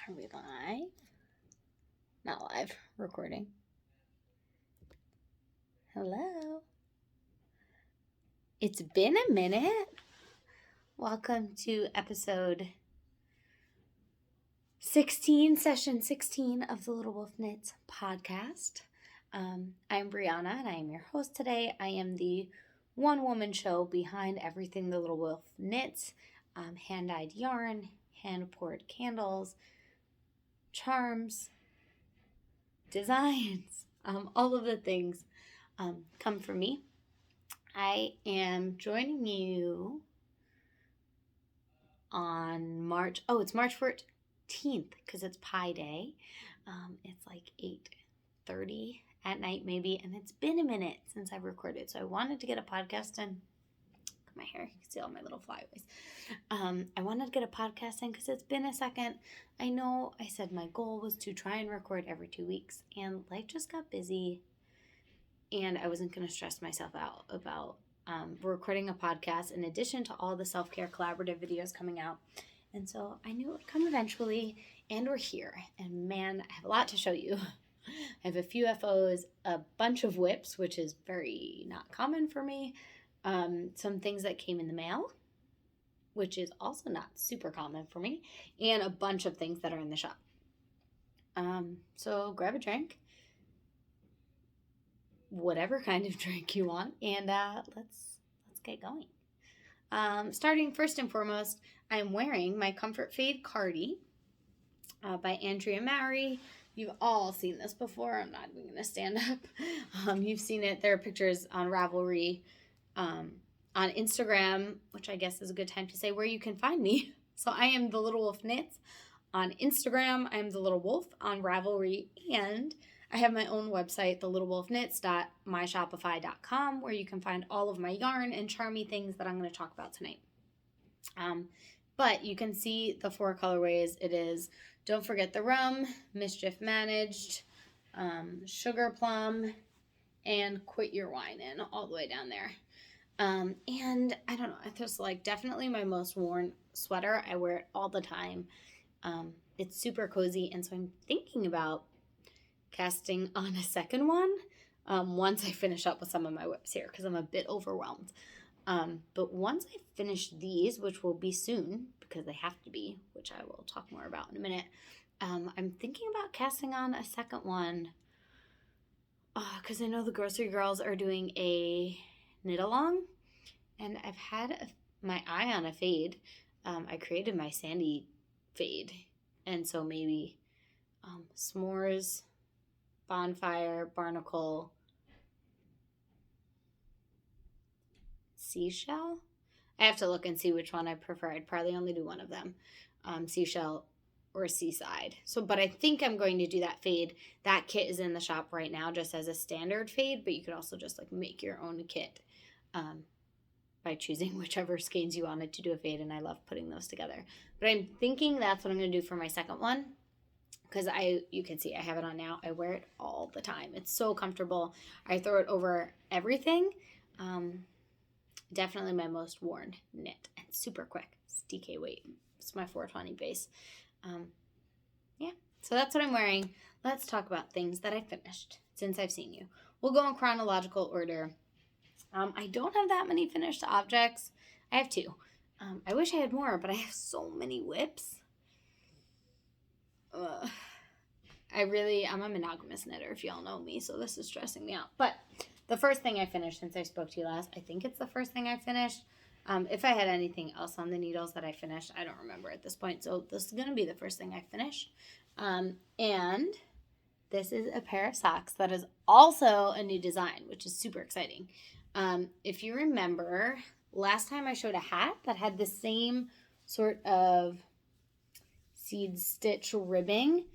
Are we live? Not live, recording. Hello. It's been a minute. Welcome to episode 16, session 16 of the Little Wolf Knits podcast. I'm Brianna and I am your host today. I am the one-woman show behind everything the Little Wolf Knits. Hand-dyed yarn, hand-poured candles, charms, designs, all of the things come from me. I am joining you on March 14th because it's Pi Day. It's like 8:30 at night maybe, and it's been a minute since I've recorded, so I wanted to get a podcast in. My hair, you can see all my little flyaways. I wanted to get a podcast in because it's been a second. I know I said my goal was to try and record every 2 weeks, and life just got busy, and I wasn't going to stress myself out about recording a podcast in addition to all the self-care collaborative videos coming out. And so I knew it would come eventually, and we're here. And man, I have a lot to show you. I have a few FOs, a bunch of whips, which is very not common for me. Some things that came in the mail, which is also not super common for me, and a bunch of things that are in the shop. So grab a drink, whatever kind of drink you want, and let's get going. Starting first and foremost, I'm wearing my Comfort Fade Cardi by Andromeda. You've all seen this before. I'm not even going to stand up. You've seen it. There are pictures on Ravelry, on Instagram, which I guess is a good time to say where you can find me. So I am the Little Wolf Knits on Instagram. I am the Little Wolf on Ravelry, and I have my own website, thelittlewolfknits.myshopify.com, where you can find all of my yarn and charmy things that I'm going to talk about tonight. But you can see the 4 colorways. It is Don't Forget the Rum, Mischief Managed, Sugar Plum, and Quit Your Whinin', all the way down there. And I don't know, it's just like definitely my most worn sweater. I wear it all the time. It's super cozy, and so I'm thinking about casting on a second one once I finish up with some of my whips here, because I'm a bit overwhelmed. But once I finish these, which will be soon because they have to be, which I will talk more about in a minute, I'm thinking about casting on a second one because I know the grocery girls are doing a knit along, and I've had my eye on a fade. I created my sandy fade, and so maybe s'mores, bonfire, barnacle, seashell. I have to look and see which one I prefer. I'd probably only do one of them, seashell or seaside. So, but I think I'm going to do that fade. That kit is in the shop right now just as a standard fade, but you could also just like make your own kit by choosing whichever skeins you wanted to do a fade, and I love putting those together. But I'm thinking that's what I'm going to do for my second one, because you can see I have it on now. I wear it all the time. It's so comfortable. I throw it over everything. Definitely my most worn knit, and super quick. It's DK weight. It's my 420 base. Yeah, so that's what I'm wearing. Let's talk about things that I finished since I've seen you. We'll go in chronological order. I don't have that many finished objects. I have 2. I wish I had more, but I have so many whips. I'm a monogamous knitter, if y'all know me, so this is stressing me out. But the first thing I finished since I spoke to you last, I think it's the first thing I finished. If I had anything else on the needles that I finished, I don't remember at this point. So this is going to be the first thing I finished. And this is a pair of socks that is also a new design, which is super exciting. If you remember, last time I showed a hat that had the same sort of seed stitch ribbing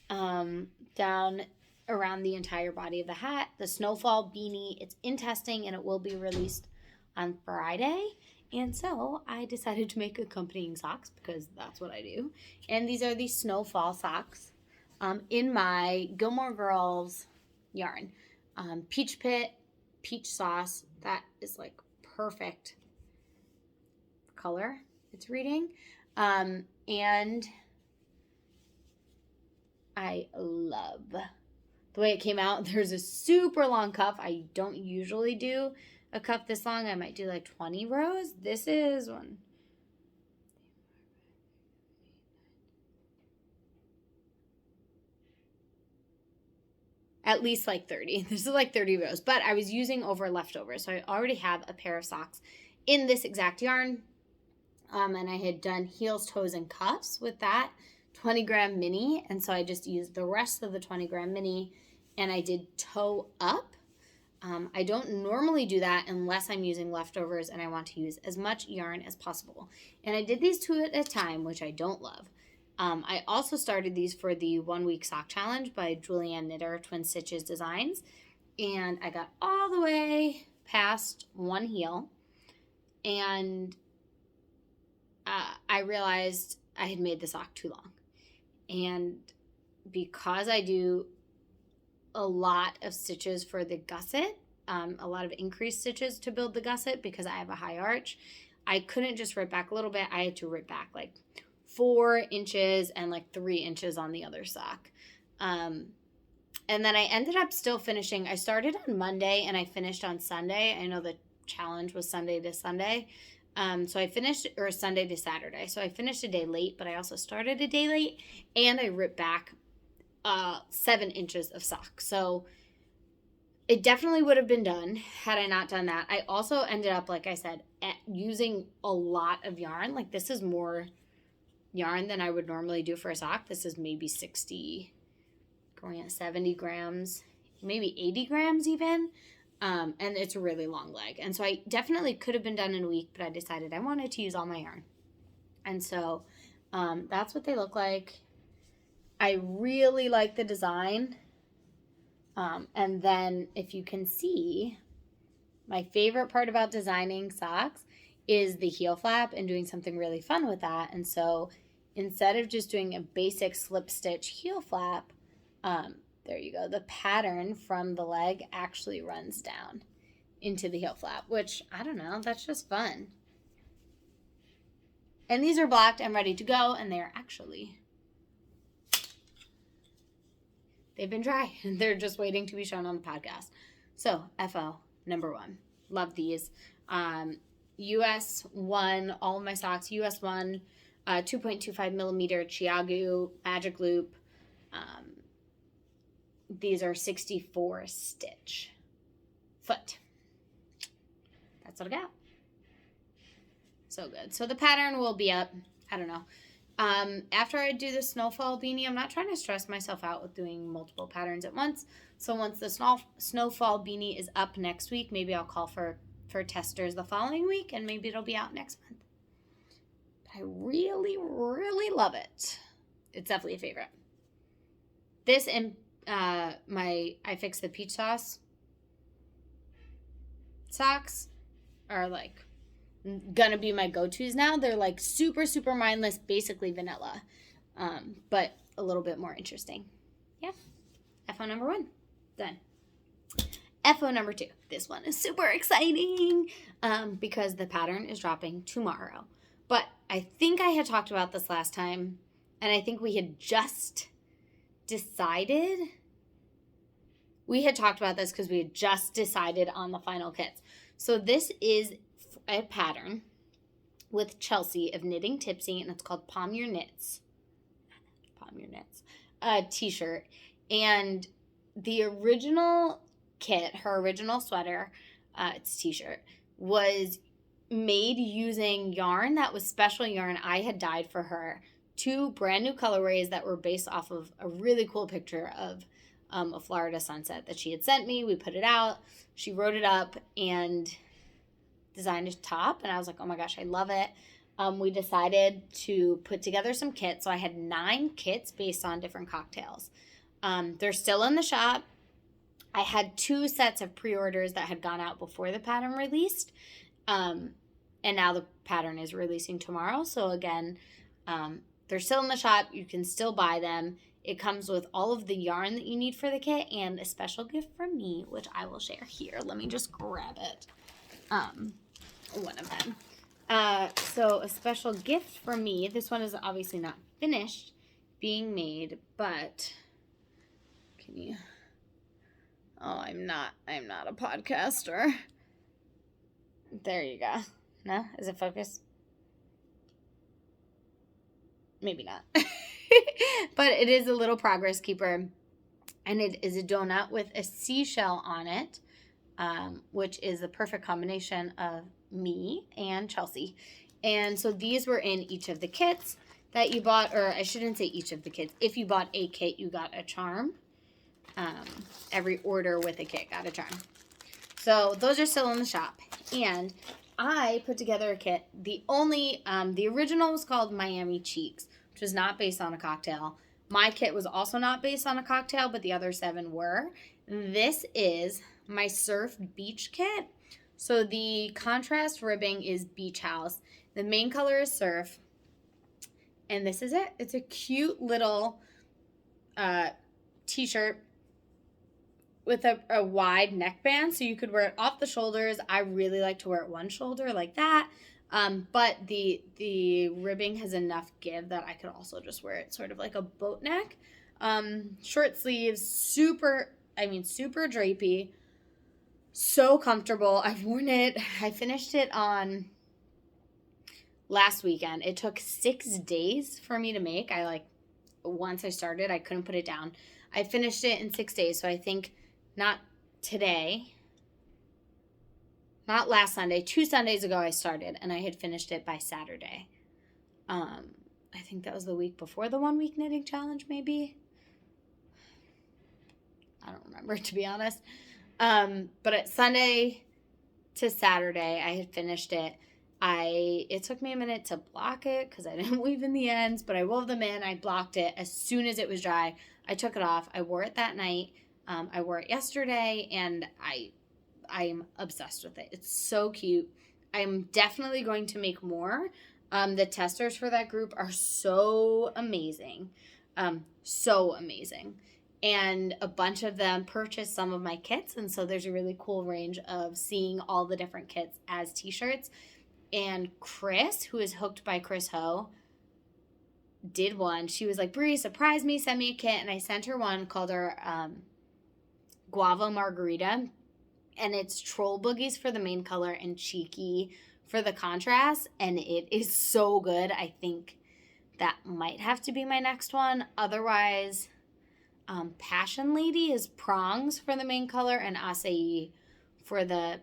down around the entire body of the hat, the Snowfall beanie. It's in testing and it will be released on Friday. And so I decided to make accompanying socks because that's what I do. And these are the Snowfall Socks in my Gilmore Girls yarn. Peach Pit, Peach Sauce. That is like perfect color it's reading. And I love the way it came out. There's a super long cuff. I don't usually do a cuff this long. I might do like 20 rows. This is one. At least like 30. This is like 30 rows, but I was using over leftovers. So I already have a pair of socks in this exact yarn. And I had done heels, toes, and cuffs with that 20-gram mini. And so I just used the rest of the 20-gram mini and I did toe up. I don't normally do that unless I'm using leftovers and I want to use as much yarn as possible. And I did these 2 at a time, which I don't love. I also started these for the 1 week sock challenge by Julianne Knitter Twin Stitches Designs. And I got all the way past one heel and I realized I had made the sock too long. And because I do a lot of stitches for the gusset, a lot of increased stitches to build the gusset because I have a high arch, I couldn't just rip back a little bit. I had to rip back like 4 inches and like 3 inches on the other sock. And then I ended up still finishing. I started on Monday and I finished on Sunday. I know the challenge was Sunday to Sunday. So I finished, or Sunday to Saturday. So I finished a day late, but I also started a day late and I ripped back 7 inches of sock. So it definitely would have been done had I not done that. I also ended up, like I said, using a lot of yarn. Like this is more yarn than I would normally do for a sock. This is maybe 60, going at 70 grams, maybe 80 grams even. And it's a really long leg. And so I definitely could have been done in a week, but I decided I wanted to use all my yarn. And so that's what they look like. I really like the design. And then if you can see, my favorite part about designing socks is the heel flap and doing something really fun with that. And so instead of just doing a basic slip stitch heel flap, there you go, the pattern from the leg actually runs down into the heel flap, which, I don't know, that's just fun. And these are blocked and ready to go, and they're actually, they've been dry, and they're just waiting to be shown on the podcast. So, FO, number 1. Love these. US 1, all of my socks, US 1, 2.25 millimeter Chiagu Magic Loop. These are 64 stitch foot. That's what I got. So good. So the pattern will be up, I don't know. After I do the Snowfall beanie, I'm not trying to stress myself out with doing multiple patterns at once. So once the Snowfall beanie is up next week, maybe I'll call for testers the following week, and maybe it'll be out next month. But I really, really love it. It's definitely a favorite. This and I Fix the Peach Sauce socks are like gonna be my go-tos now. They're like super, super mindless, basically vanilla, but a little bit more interesting. Yeah. FO number 1, done. FO number 2. This one is super exciting because the pattern is dropping tomorrow. But I think I had talked about this last time, and I think we had just decided. We had talked about this because we had just decided on the final kits. So this is a pattern with Chelsea of Knitting Tipsy, and it's called Palm Your Knits. Palm Your Knits. T-shirt. And the original kit, her original sweater, it's t-shirt, was made using yarn that was special yarn I had dyed for her. 2 brand new colorways that were based off of a really cool picture of a Florida sunset that she had sent me. We put it out. She wrote it up and designed a top, and I was like, oh my gosh, I love it. We decided to put together some kits. So I had 9 kits based on different cocktails. They're still in the shop. I had 2 sets of pre-orders that had gone out before the pattern released. And now the pattern is releasing tomorrow. So again, they're still in the shop. You can still buy them. It comes with all of the yarn that you need for the kit and a special gift from me, which I will share here. Let me just grab it. One of them. So a special gift from me. This one is obviously not finished being made, but Can you? Oh, I'm not a podcaster. There you go. No? Is it focused? Maybe not. But it is a little progress keeper. And it is a donut with a seashell on it, which is the perfect combination of me and Chelsea. And so these were in each of the kits that you bought, or I shouldn't say each of the kits. If you bought a kit, you got a charm. Every order with a kit got a charm. So those are still in the shop. And I put together a kit. The original was called Miami Cheeks, which was not based on a cocktail. My kit was also not based on a cocktail, but the other 7 were. This is my surf beach kit. So the contrast ribbing is Beach House. The main color is surf. And this is it. It's a cute little t-shirt with a wide neckband, so you could wear it off the shoulders. I really like to wear it one shoulder like that. But the ribbing has enough give that I could also just wear it sort of like a boat neck. Short sleeves, super drapey, so comfortable. I've worn it. I finished it on last weekend. It took 6 days for me to make. Once I started, I couldn't put it down. I finished it in 6 days, so I think not today, not last Sunday, 2 Sundays ago I started, and I had finished it by Saturday. I think that was the week before the 1 week knitting challenge, maybe. I don't remember, to be honest. But at Sunday to Saturday, I had finished it. It took me a minute to block it because I didn't weave in the ends, but I wove them in. I blocked it as soon as it was dry. I took it off. I wore it that night. I wore it yesterday, and I am obsessed with it. It's so cute. I'm definitely going to make more. The testers for that group are so amazing. So amazing. And a bunch of them purchased some of my kits, and so there's a really cool range of seeing all the different kits as t-shirts. And Chris, who is hooked by Chris Ho, did one. She was like, Brie, surprise me, send me a kit. And I sent her one, called her Guava Margarita. And it's troll boogies for the main color and cheeky for the contrast. And it is so good. I think that might have to be my next one. Otherwise, Passion Lady is prongs for the main color and acai for the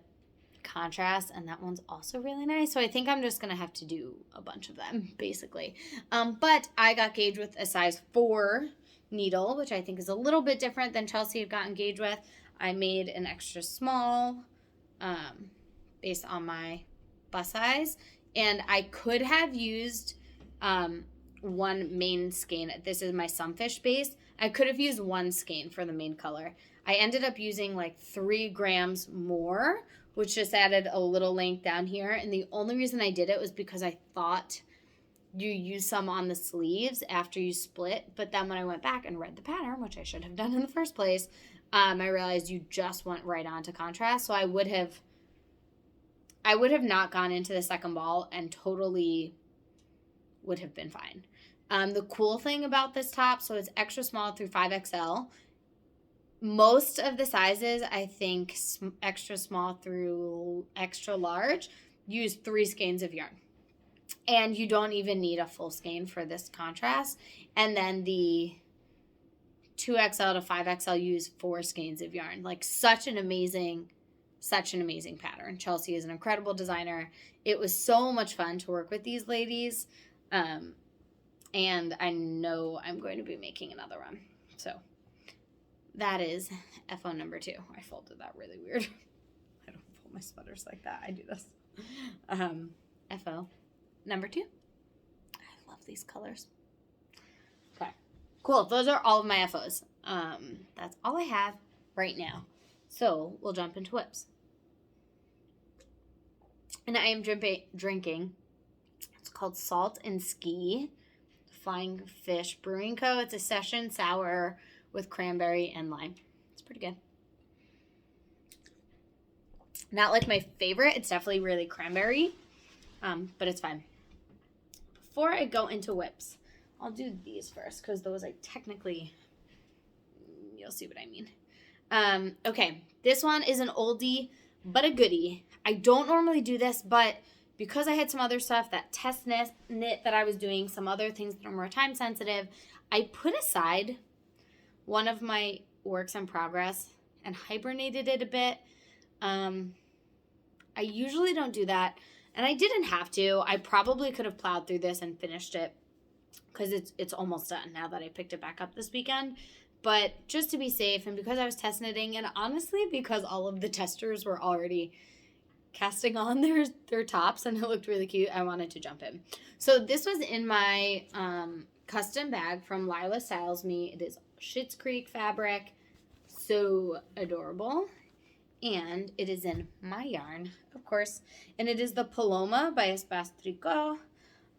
contrast, and that one's also really nice. So I think I'm just gonna have to do a bunch of them, basically. But I got Gauge with a size 4 needle, which I think is a little bit different than Chelsea had gotten Gauge with. I made an extra small based on my bust size, and I could have used one main skein. This is my Sunfish base. I could have used one skein for the main color. I ended up using like 3 grams more, which just added a little length down here. And the only reason I did it was because I thought you use some on the sleeves after you split. But then when I went back and read the pattern, which I should have done in the first place, I realized you just went right on to contrast. So I would have not gone into the second ball and totally would have been fine. The cool thing about this top, so it's extra small through 5XL. Most of the sizes, I think, extra small through extra large, use 3 skeins of yarn. And you don't even need a full skein for this contrast. And then the 2XL to 5XL use 4 skeins of yarn. Like, such an amazing pattern. Chelsea is an incredible designer. It was so much fun to work with these ladies. And I know I'm going to be making another one. So that is FO number 2. I folded that really weird. I don't fold my sweaters like that. I do this. FO number 2. I love these colors. Okay. Cool. Those are all of my FOs. That's all I have right now. So we'll jump into whips. And I am drinking. It's called Salt and Ski Flying Fish Brewing Co. It's a session sour with cranberry and lime. It's pretty good. Not like my favorite. It's definitely really cranberry, but it's fine. Before I go into whips, I'll do these first because those I technically, you'll you'll see what I mean. Okay, this one is an oldie, but a goodie. I don't normally do this, but because I had some other stuff, that test knit that I was doing, some other things that are more time sensitive, I put aside one of my works in progress and hibernated it a bit. I usually don't do that, and I didn't have to. I probably could have plowed through this and finished it because it's almost done now that I picked it back up this weekend. But just to be safe, and because I was test knitting, and honestly because all of the testers were already casting on their tops and it looked really cute, I wanted to jump in. So this was in my custom bag from Lila Styles Me. It is Schitt's Creek fabric. So adorable. And it is in my yarn, of course. And it is the Paloma by Espace Tricot.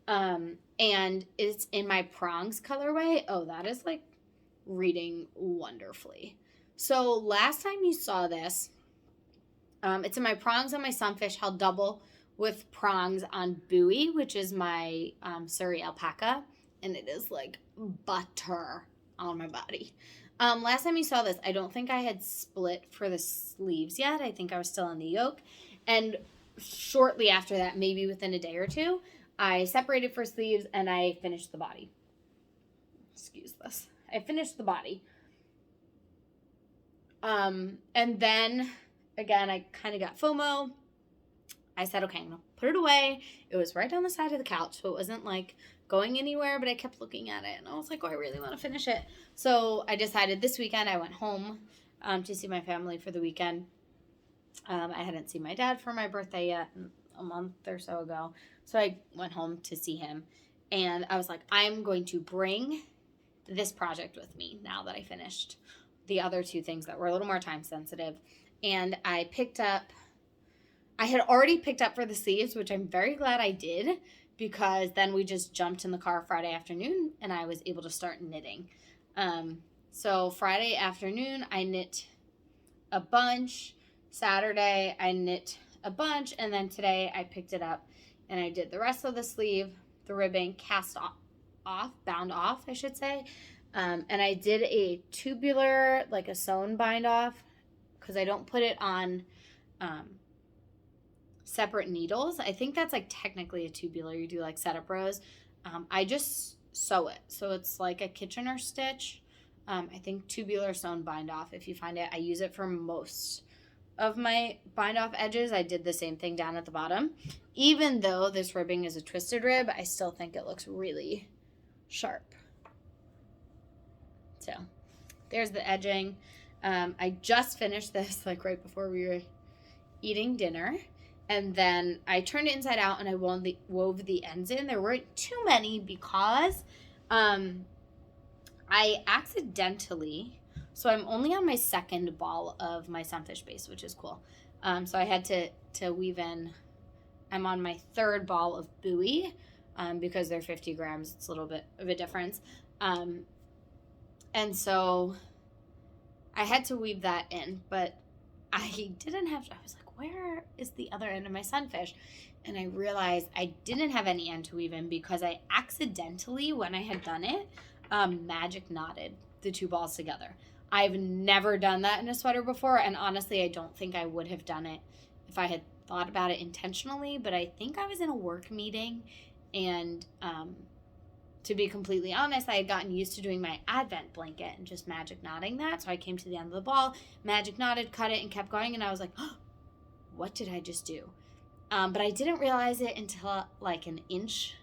And it's in my Prongs colorway. Oh, that is like reading wonderfully. So last time you saw this, it's in my Prongs on my Sunfish, held double with Prongs on Buoy, which is my Surrey alpaca. And it is like butter on my body. Last time you saw this, I don't think I had split for the sleeves yet. I think I was still on the yoke. And shortly after that, maybe within a day or two, I separated for sleeves and I finished the body. Excuse this. I finished the body. And then, again, I kind of got FOMO. I said, okay, I'm going to put it away. It was right on the side of the couch, so it wasn't like going anywhere, but I kept looking at it, and I was like, oh, I really want to finish it. So I decided this weekend I went home to see my family for the weekend. I hadn't seen my dad for my birthday yet, a month or so ago, so I went home to see him, and I was like, I'm going to bring this project with me now that I finished the other two things that were a little more time sensitive. And I had already picked up for the sleeves, which I'm very glad I did, because then we just jumped in the car Friday afternoon and I was able to start knitting. So Friday afternoon, I knit a bunch. Saturday, I knit a bunch. And then today I picked it up and I did the rest of the sleeve, the ribbing, bound off, I should say. And I did a tubular, like a sewn bind off, because I don't put it on separate needles. I think that's like technically a tubular. You do like setup rows. I just sew it. So it's like a Kitchener stitch. I think tubular sewn bind off. If you find it, I use it for most of my bind off edges. I did the same thing down at the bottom. Even though this ribbing is a twisted rib, I still think it looks really sharp. So there's the edging. I just finished this like right before we were eating dinner. And then I turned it inside out and I wove the ends in. There weren't too many because I accidentally, so I'm only on my second ball of my Sunfish base, which is cool. So I had to weave in, I'm on my third ball of Buoy because they're 50 grams. It's a little bit of a difference. And so I had to weave that in, but I didn't have to. I was like, where is the other end of my Sunfish? And I realized I didn't have any end to weave in because I accidentally, when I had done it, magic knotted the two balls together. I've never done that in a sweater before, and honestly, I don't think I would have done it if I had thought about it intentionally, but I think I was in a work meeting, and to be completely honest, I had gotten used to doing my Advent blanket and just magic knotting that, so I came to the end of the ball, magic knotted, cut it, and kept going, and I was like, oh, what did I just do? But I didn't realize it until like an inch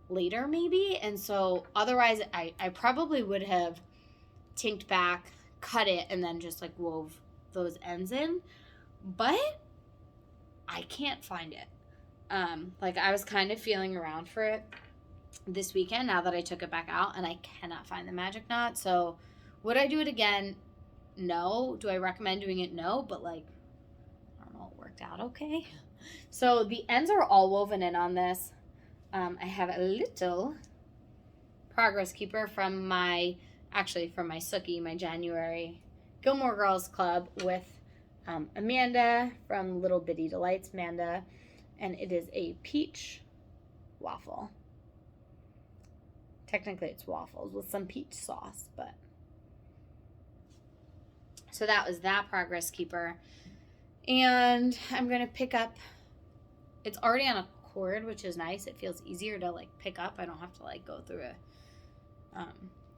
later maybe, and so otherwise I probably would have tinked back, cut it, and then just like wove those ends in, but I can't find it. Like I was kind of feeling around for it this weekend now that I took it back out, and I cannot find the magic knot. So would I do it again? No. Do I recommend doing it? No, but like I don't know, it worked out okay. So the ends are all woven in on this. I have a little progress keeper from my Sookie, my January Gilmore Girls Club with Amanda from Little Bitty Delights, Amanda, and it is a peach waffle. Technically it's waffles with some peach sauce, but So that was that progress keeper. And I'm going to pick up, it's already on a cord, which is nice. It feels easier to like pick up. I don't have to like go through it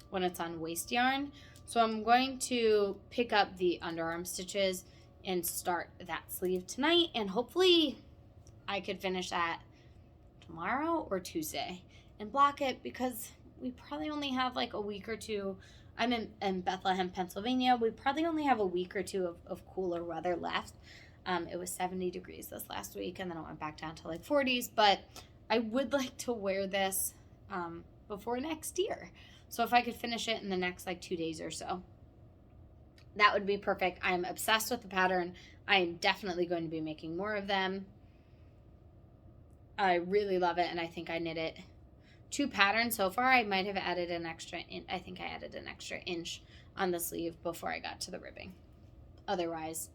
when it's on waist yarn. So I'm going to pick up the underarm stitches and start that sleeve tonight. And hopefully I could finish that tomorrow or Tuesday and block it, because we probably only have like a week or two. I'm in Bethlehem, Pennsylvania. We probably only have a week or two of cooler weather left. It was 70 degrees this last week, and then it went back down to like 40s. But I would like to wear this before next year. So if I could finish it in the next like 2 days or so, that would be perfect. I'm obsessed with the pattern. I am definitely going to be making more of them. I really love it, and I think I knit it 2 patterns so far. I might have added an extra, I think I added an extra inch on the sleeve before I got to the ribbing. Otherwise,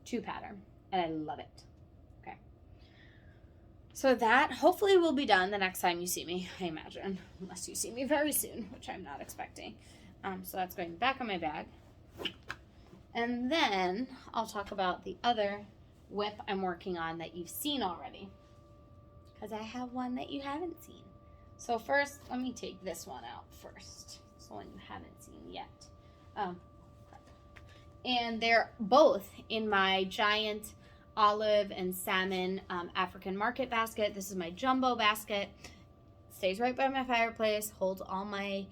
2 pattern, and I love it. Okay. So that hopefully will be done the next time you see me, I imagine, unless you see me very soon, which I'm not expecting. So that's going back on my bag. And then I'll talk about the other whip I'm working on that you've seen already, because I have one that you haven't seen. So first, let me take this one out first. It's the one you haven't seen yet. And they're both in my giant olive and salmon African market basket. This is my jumbo basket. Stays right by my fireplace, holds all my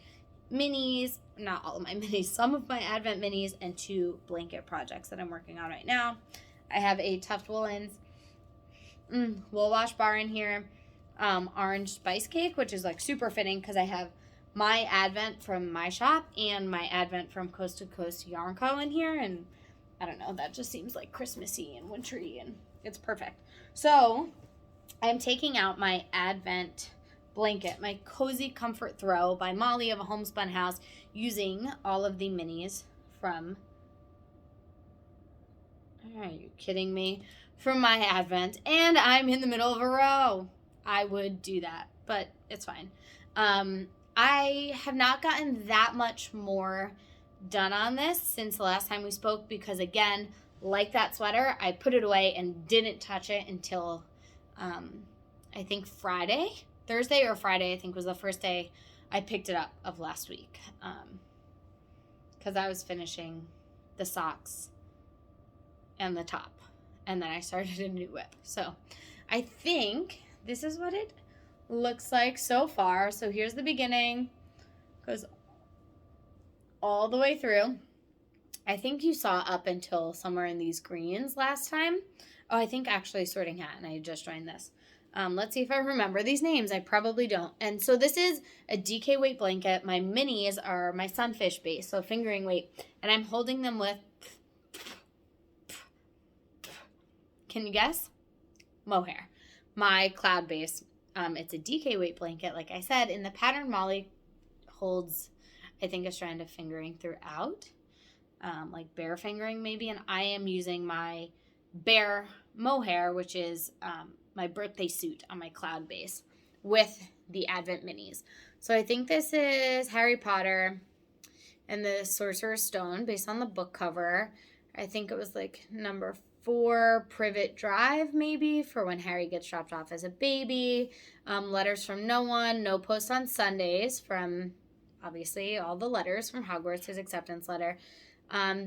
minis, not all of my minis, some of my Advent minis, and 2 blanket projects that I'm working on right now. I have a Tuft Woolens wool wash bar in here, orange spice cake, which is like super fitting because I have my Advent from my shop and my Advent from Coast to Coast Yarn Co. in here, and I don't know, that just seems like Christmassy and wintry, and it's perfect. So I'm taking out my Advent blanket, my Cozy Comfort Throw by Molly of a Homespun House, using all of the minis from, are you kidding me, from my Advent, and I'm in the middle of a row. I would do that, but it's fine. I have not gotten that much more done on this since the last time we spoke, because again, like that sweater, I put it away and didn't touch it until I think Thursday or Friday, I think was the first day I picked it up of last week, because I was finishing the socks and the top, and then I started a new whip. So I think this is what it looks like so far. So here's the beginning, goes all the way through. I think you saw up until somewhere in these greens last time. Oh, I think actually Sorting Hat, and I just joined this. Let's see if I remember these names. I probably don't. And so this is a DK weight blanket. My minis are my Sunfish base, so fingering weight, and I'm holding them with, can you guess? Mohair, my cloud base. It's a DK weight blanket, like I said, in the pattern Molly holds, I think, a strand of fingering throughout, like bear fingering maybe, and I am using my bear mohair, which is my birthday suit on my cloud base with the Advent minis. So I think this is Harry Potter and the Sorcerer's Stone based on the book cover. I think it was like number 4 Privet Drive, maybe, for when Harry gets dropped off as a baby. Letters from No One, No Post on Sundays, from obviously all the letters from Hogwarts, his acceptance letter.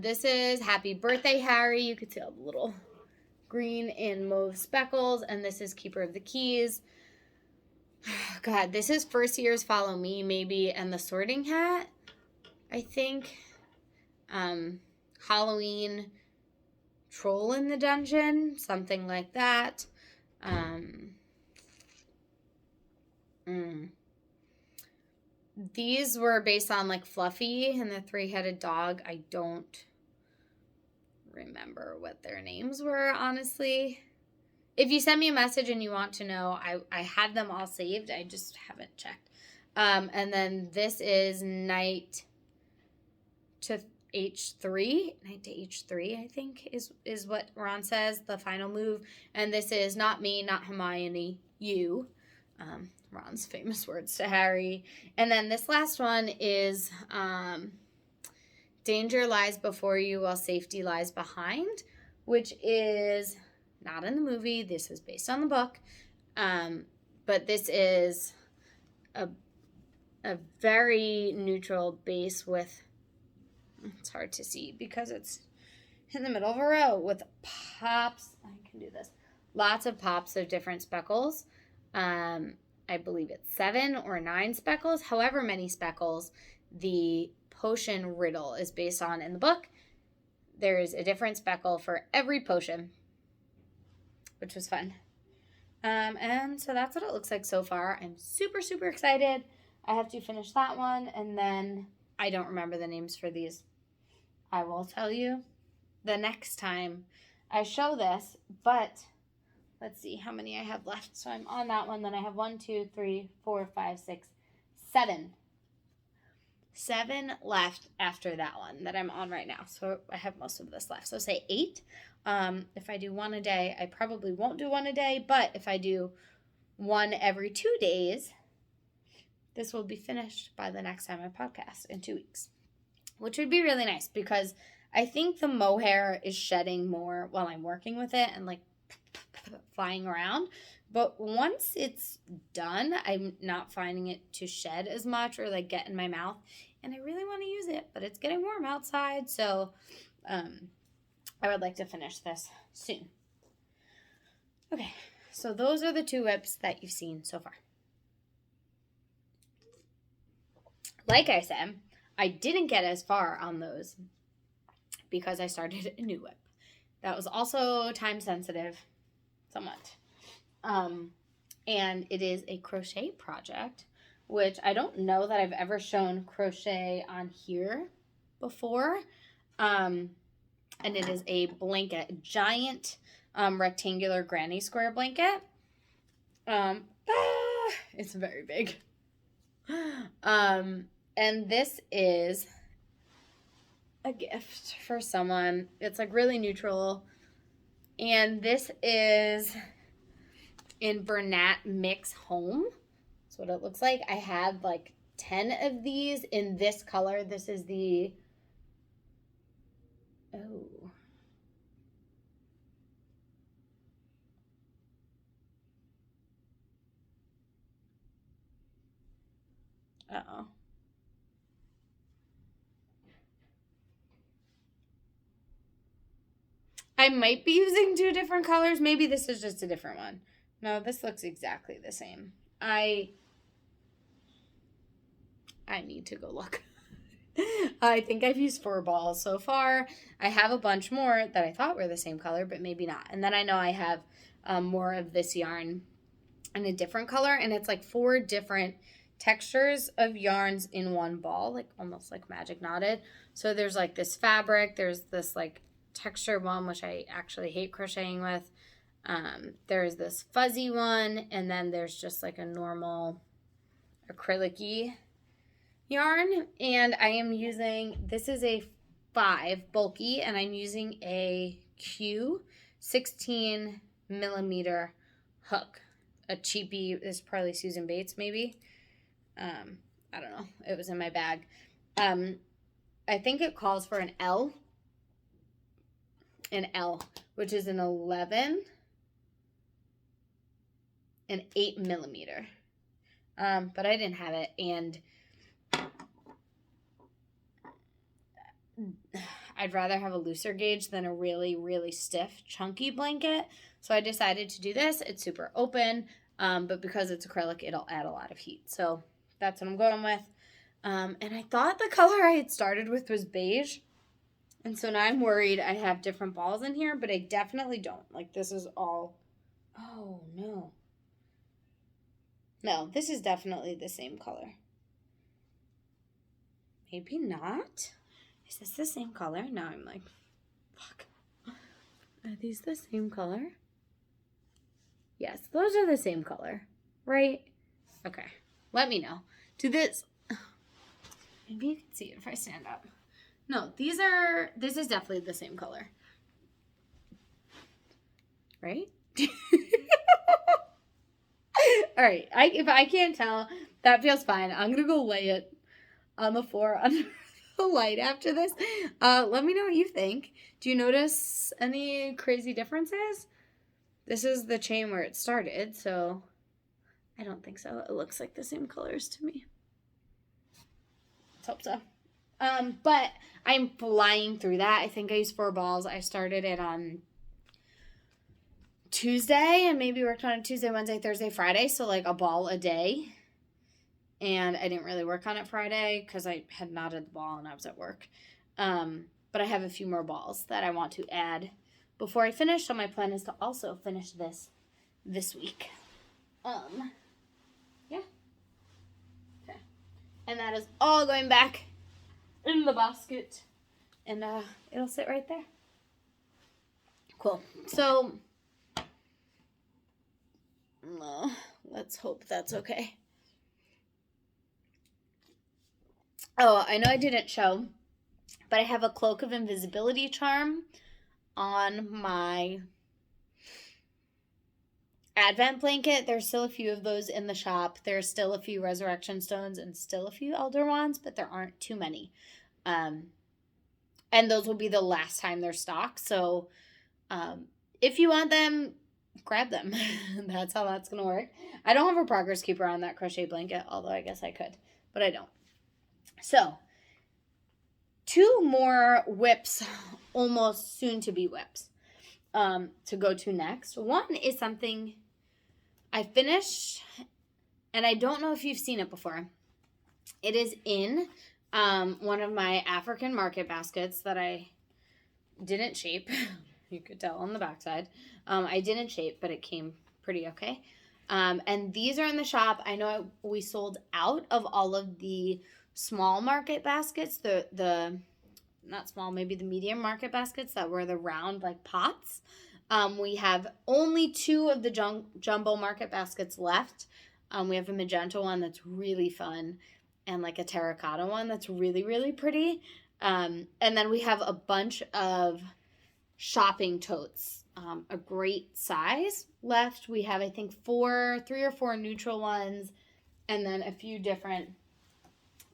This is Happy Birthday, Harry. You could see all the little green and mauve speckles. And this is Keeper of the Keys. God, this is First Year's Follow Me, maybe, and the Sorting Hat, I think. Halloween Troll in the Dungeon, something like that. These were based on like Fluffy and the 3-headed dog. I don't remember what their names were, honestly. If you send me a message and you want to know, I had them all saved. I just haven't checked. And then this is Night to H3, I think is what Ron says, the final move. And this is Not Me, Not Hermione, You. Ron's famous words to Harry. And then this last one is Danger Lies Before You While Safety Lies Behind, which is not in the movie. This is based on the book. But this is a very neutral base with, it's hard to see because it's in the middle of a row, with pops. I can do this. Lots of pops of different speckles. I believe it's 7 or 9 speckles, however many speckles the potion riddle is based on in the book. There is a different speckle for every potion, which was fun. And so that's what it looks like so far. I'm super, super excited. I have to finish that one, and then I don't remember the names for these. I will tell you the next time I show this, but let's see how many I have left. So I'm on that one. Then I have 1, 2, 3, 4, 5, 6, 7. 7 left after that one that I'm on right now. So I have most of this left. So say 8. If I do one a day, I probably won't do one a day. But if I do one every 2 days, this will be finished by the next time I podcast in 2 weeks, which would be really nice because I think the mohair is shedding more while I'm working with it and like flying around. But once it's done, I'm not finding it to shed as much or like get in my mouth. And I really want to use it, but it's getting warm outside. So I would like to finish this soon. Okay, so those are the 2 whips that you've seen so far. Like I said, I didn't get as far on those because I started a new whip. That was also time sensitive, somewhat. And it is a crochet project, which I don't know that I've ever shown crochet on here before. And it is a blanket, a giant rectangular granny square blanket. It's very big. And this is a gift for someone. It's like really neutral. And this is in Bernat Mix Home. That's what it looks like. I had like 10 of these in this color. This is the, oh. Uh-oh. I might be using 2 different colors. Maybe this is just a different one. No, this looks exactly the same. I need to go look. I think I've used 4 balls so far. I have a bunch more that I thought were the same color, but maybe not. And then I know I have more of this yarn in a different color, and it's like 4 different textures of yarns in one ball, like almost like magic knotted. So there's like this fabric, there's this like texture one, which I actually hate crocheting with. There's this fuzzy one, and then there's just like a normal acrylic-y yarn. And I am using, this is a 5 bulky, and I'm using a Q 16 millimeter hook. A cheapie, this is probably Susan Bates maybe. I don't know. It was in my bag. I think it calls for an L, which is an 11 and 8 millimeter. But I didn't have it, and I'd rather have a looser gauge than a really, really stiff, chunky blanket. So I decided to do this. It's super open, but because it's acrylic, it'll add a lot of heat. So that's what I'm going with. And I thought the color I had started with was beige. And so now I'm worried I have different balls in here, but I definitely don't. Like, this is all, oh, no. No, this is definitely the same color. Maybe not. Is this the same color? Now I'm like, fuck. Are these the same color? Yes, those are the same color, right? Okay, let me know. Do this. Maybe you can see it if I stand up. No, this is definitely the same color. Right? All right, if I can't tell, that feels fine. I'm going to go lay it on the floor under the light after this. Let me know what you think. Do you notice any crazy differences? This is the chain where it started, so I don't think so. It looks like the same colors to me. Let's hope so. But I'm flying through that. I think I used 4 balls. I started it on Tuesday and maybe worked on it Tuesday, Wednesday, Thursday, Friday. So like a ball a day. And I didn't really work on it Friday because I had knotted the ball and I was at work. But I have a few more balls that I want to add before I finish. So my plan is to also finish this week. Yeah. Okay. And that is all going back in the basket. And it'll sit right there. Cool. So let's hope that's okay. Oh, I know I didn't show, but I have a Cloak of Invisibility charm on my Advent blanket. There's still a few of those in the shop. There's still a few Resurrection Stones and still a few Elder Wands, but there aren't too many. And those will be the last time they're stocked. So if you want them, grab them. That's how that's going to work. I don't have a progress keeper on that crochet blanket, although I guess I could, but I don't. So 2 more whips, almost soon to be whips, to go to next. One is something I finished, and I don't know if you've seen it before. It is in one of my African market baskets that I didn't shape. You could tell on the backside. I didn't shape, but it came pretty okay. And these are in the shop. I know we sold out of all of the small market baskets, the not small, maybe the medium market baskets that were the round like pots. We have only 2 of the jumbo market baskets left. We have a magenta one that's really fun and like a terracotta one that's really, really pretty. And then we have a bunch of shopping totes, a great size left. We have, I think, 3 or 4 neutral ones and then a few different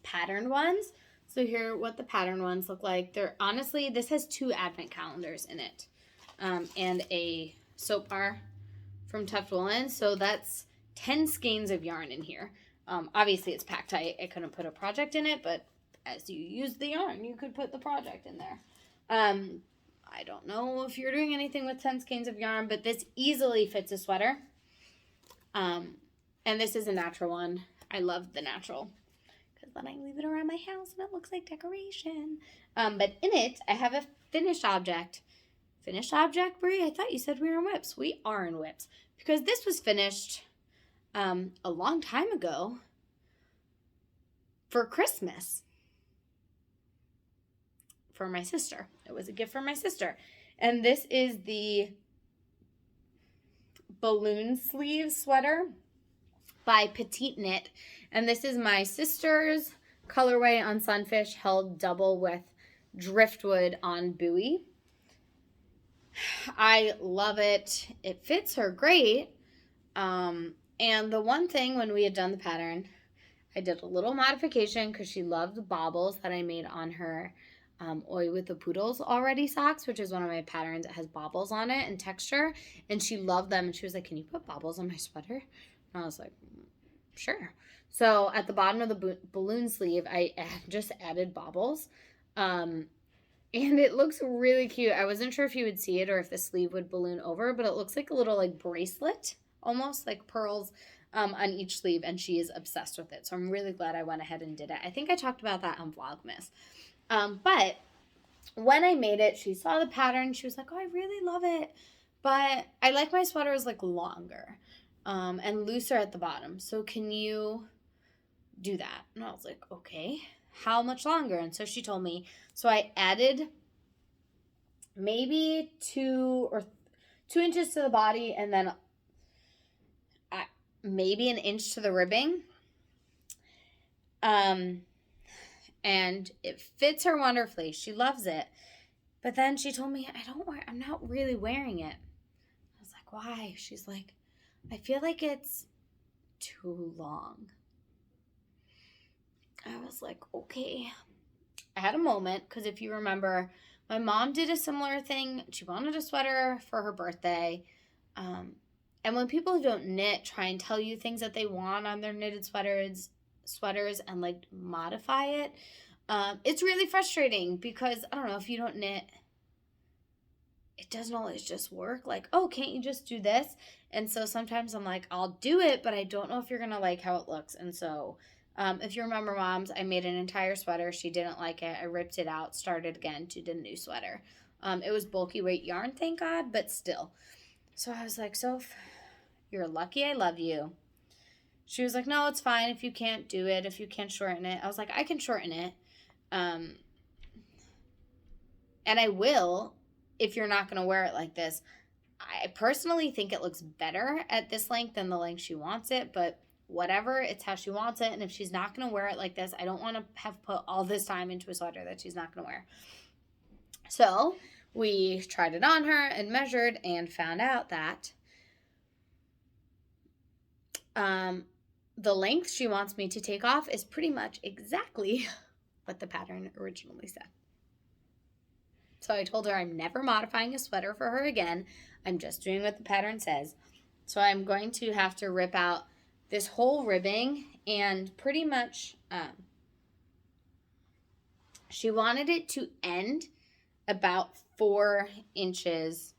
patterned ones. So here are what the patterned ones look like. They're honestly, this has 2 advent calendars in it, and a soap bar from Tuft Woolen. So that's 10 skeins of yarn in here. Obviously it's packed tight. I couldn't put a project in it, but as you use the yarn, you could put the project in there. I don't know if you're doing anything with 10 skeins of yarn, but this easily fits a sweater. And this is a natural one. I love the natural, then I leave it around my house and it looks like decoration. But in it, I have a finished object. Finished object, Brie? I thought you said we were in whips. We are in whips. Because this was finished a long time ago for Christmas. For my sister. It was a gift for my sister. And this is the balloon sleeve sweater by Petite Knit. And this is my sister's colorway on Sunfish held double with Driftwood on Buoy. I love it. It fits her great. And the one thing when we had done the pattern, I did a little modification because she loved the baubles that I made on her Oi with the Poodles already socks, which is one of my patterns that has baubles on it and texture. And she loved them. And she was like, can you put baubles on my sweater? And I was like, sure. So at the bottom of the balloon sleeve, I just added baubles. And it looks really cute. I wasn't sure if you would see it or if the sleeve would balloon over, but it looks like a little like bracelet, almost like pearls on each sleeve. And she is obsessed with it. So I'm really glad I went ahead and did it. I think I talked about that on Vlogmas. But when I made it, she saw the pattern. She was like, oh, I really love it. But I like my sweaters like longer and looser at the bottom. So can you do that? And I was like, okay, how much longer? And so she told me. So I added maybe 2 inches to the body and then maybe an inch to the ribbing. And it fits her wonderfully. She loves it. But then she told me, I'm not really wearing it. I was like, why? She's like, I feel like it's too long. I was like, okay. I had a moment, because if you remember, my mom did a similar thing. She wanted a sweater for her birthday. And when people who don't knit try and tell you things that they want on their knitted sweaters and like modify it, it's really frustrating because, I don't know, if you don't knit, it doesn't always just work. Like, oh, can't you just do this? And so sometimes I'm like, I'll do it, but I don't know if you're going to like how it looks. And so if you remember, moms, I made an entire sweater. She didn't like it. I ripped it out, started again, did a new sweater. It was bulky weight yarn, thank God, but still. So I was like, Soph, you're lucky I love you. She was like, no, it's fine if you can't do it, if you can't shorten it. I was like, I can shorten it. And I will if you're not going to wear it like this. I personally think it looks better at this length than the length she wants it, but whatever, it's how she wants it. And if she's not going to wear it like this, I don't want to have put all this time into a sweater that she's not going to wear. So we tried it on her and measured and found out that the length she wants me to take off is pretty much exactly what the pattern originally said. So I told her I'm never modifying a sweater for her again. I'm just doing what the pattern says. So I'm going to have to rip out this whole ribbing and pretty much she wanted it to end about 4 inches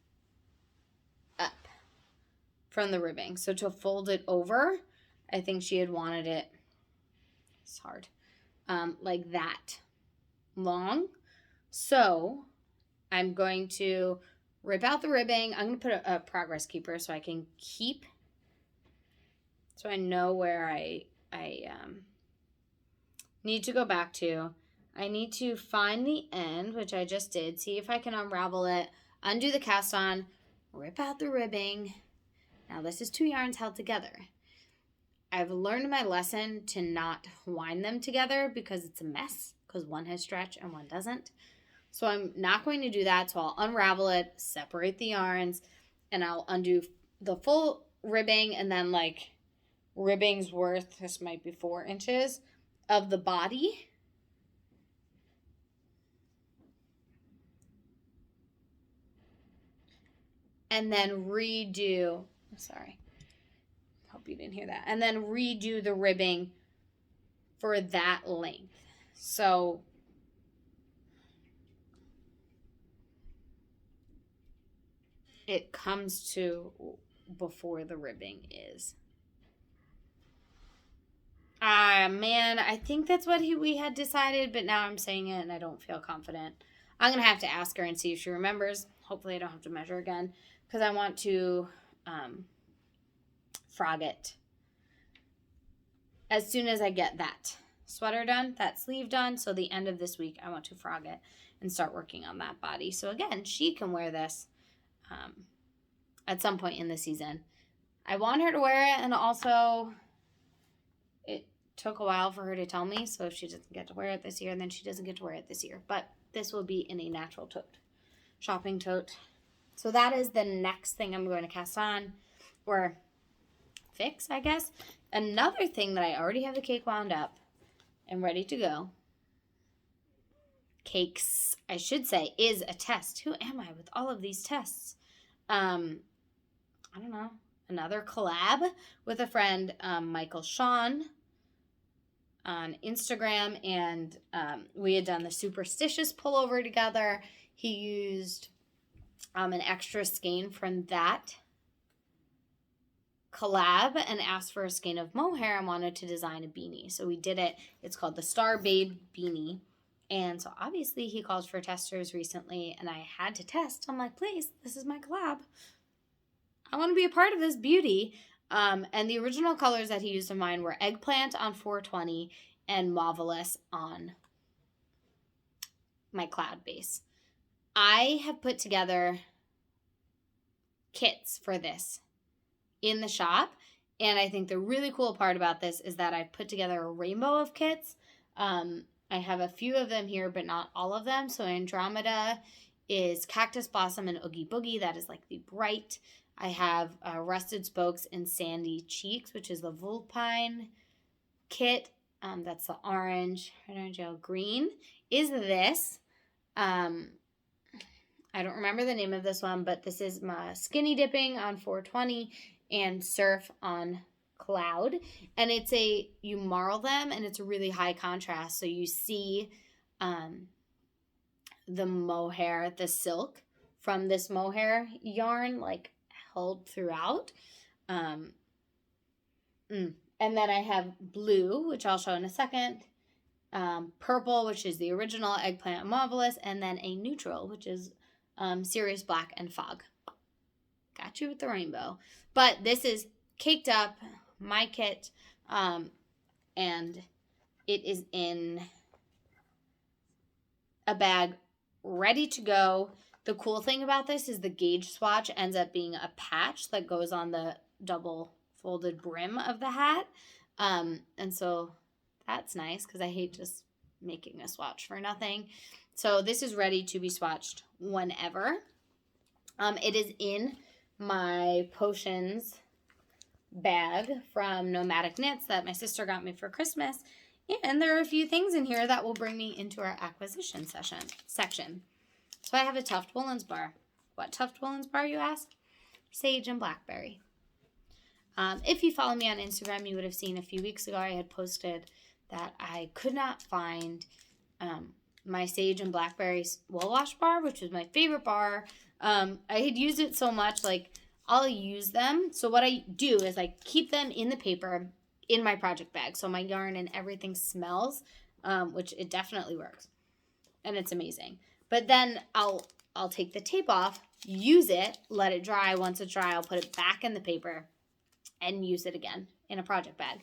up from the ribbing. So to fold it over, I think she had wanted it, it's hard, like that long. So I'm going to rip out the ribbing. I'm going to put a progress keeper so I can keep, so I know where I need to go back to. I need to find the end, which I just did, see if I can unravel it, undo the cast on, rip out the ribbing. Now this is 2 yarns held together. I've learned my lesson to not wind them together because it's a mess, because one has stretch and one doesn't. So I'm not going to do that. So I'll unravel it, separate the yarns, and I'll undo the full ribbing, and then like ribbing's worth, this might be 4 inches, of the body. And then redo, sorry, hope you didn't hear that. And then redo the ribbing for that length. So it comes to before the ribbing is. Man, I think that's what we had decided, but now I'm saying it and I don't feel confident. I'm going to have to ask her and see if she remembers. Hopefully I don't have to measure again, because I want to frog it as soon as I get that sweater done, that sleeve done. So the end of this week, I want to frog it and start working on that body. So again, she can wear this at some point in the season. I want her to wear it, and also it took a while for her to tell me, so if she doesn't get to wear it this year, then she doesn't get to wear it this year. But this will be in a natural tote, shopping tote. So that is the next thing I'm going to cast on, or fix, I guess. Another thing that I already have the cake wound up and ready to go, cakes, I should say, is a test. Who am I with all of these tests? I don't know. Another collab with a friend, Michael Sean, on Instagram, and we had done the Superstitious pullover together. He used an extra skein from that collab and asked for a skein of mohair and wanted to design a beanie. So we did it. It's called the Star Babe Beanie. And so obviously he called for testers recently, and I had to test. I'm like, please, this is my collab. I want to be a part of this beauty. And the original colors that he used of mine were Eggplant on 420 and Marvelous on my cloud base. I have put together kits for this in the shop, and I think the really cool part about this is that I've put together a rainbow of kits. I have a few of them here, but not all of them. So Andromeda is Cactus Blossom and Oogie Boogie. That is like the bright. I have Rusted Spokes and Sandy Cheeks, which is the Vulpine kit. That's the orange, yellow, green, is this. I don't remember the name of this one, but this is my Skinny Dipping on 420 and Surf on Cloud. And it's you marl them, and it's a really high contrast. So you see the mohair, the silk from this mohair yarn, like held throughout. And then I have blue, which I'll show in a second. Purple, which is the original Eggplant Marvelous, and then a neutral, which is Serious Black and Fog. Got you with the rainbow. But this is caked up, my kit, and it is in a bag ready to go. The cool thing about this is the gauge swatch ends up being a patch that goes on the double folded brim of the hat. And so that's nice because I hate just making a swatch for nothing. So this is ready to be swatched whenever. It is in my potions bag from Nomadic Knits that my sister got me for Christmas. And there are a few things in here that will bring me into our acquisition section. So I have a Tuft Woolens bar. What Tuft Woolens bar, you ask? Sage and Blackberry. If you follow me on Instagram, you would have seen a few weeks ago I had posted that I could not find my Sage and Blackberry wool wash bar, which was my favorite bar. I had used it so much, like, I'll use them. So what I do is I keep them in the paper in my project bag. So my yarn and everything smells, which it definitely works. And it's amazing. But then I'll take the tape off, use it, let it dry. Once it's dry, I'll put it back in the paper and use it again in a project bag.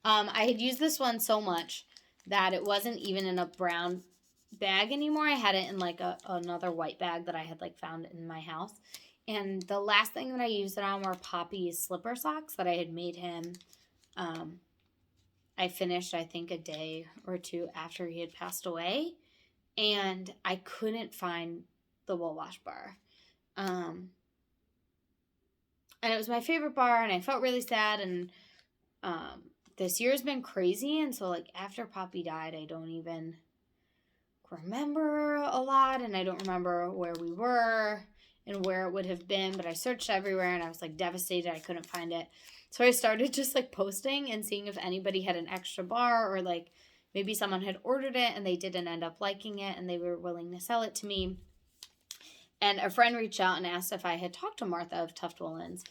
I had used this one so much that it wasn't even in a brown bag anymore. I had it in like another white bag that I had like found in my house. And the last thing that I used it on were Poppy's slipper socks that I had made him. I finished, I think, a day or two after he had passed away. And I couldn't find the wool wash bar. And it was my favorite bar, and I felt really sad. And this year's been crazy. And so, like, after Poppy died, I don't even remember a lot. And I don't remember where we were and where it would have been. But I searched everywhere, and I was, like, devastated I couldn't find it. So I started just, like, posting and seeing if anybody had an extra bar, or, like, maybe someone had ordered it and they didn't end up liking it and they were willing to sell it to me. And a friend reached out and asked if I had talked to Martha of Tuft Woolens,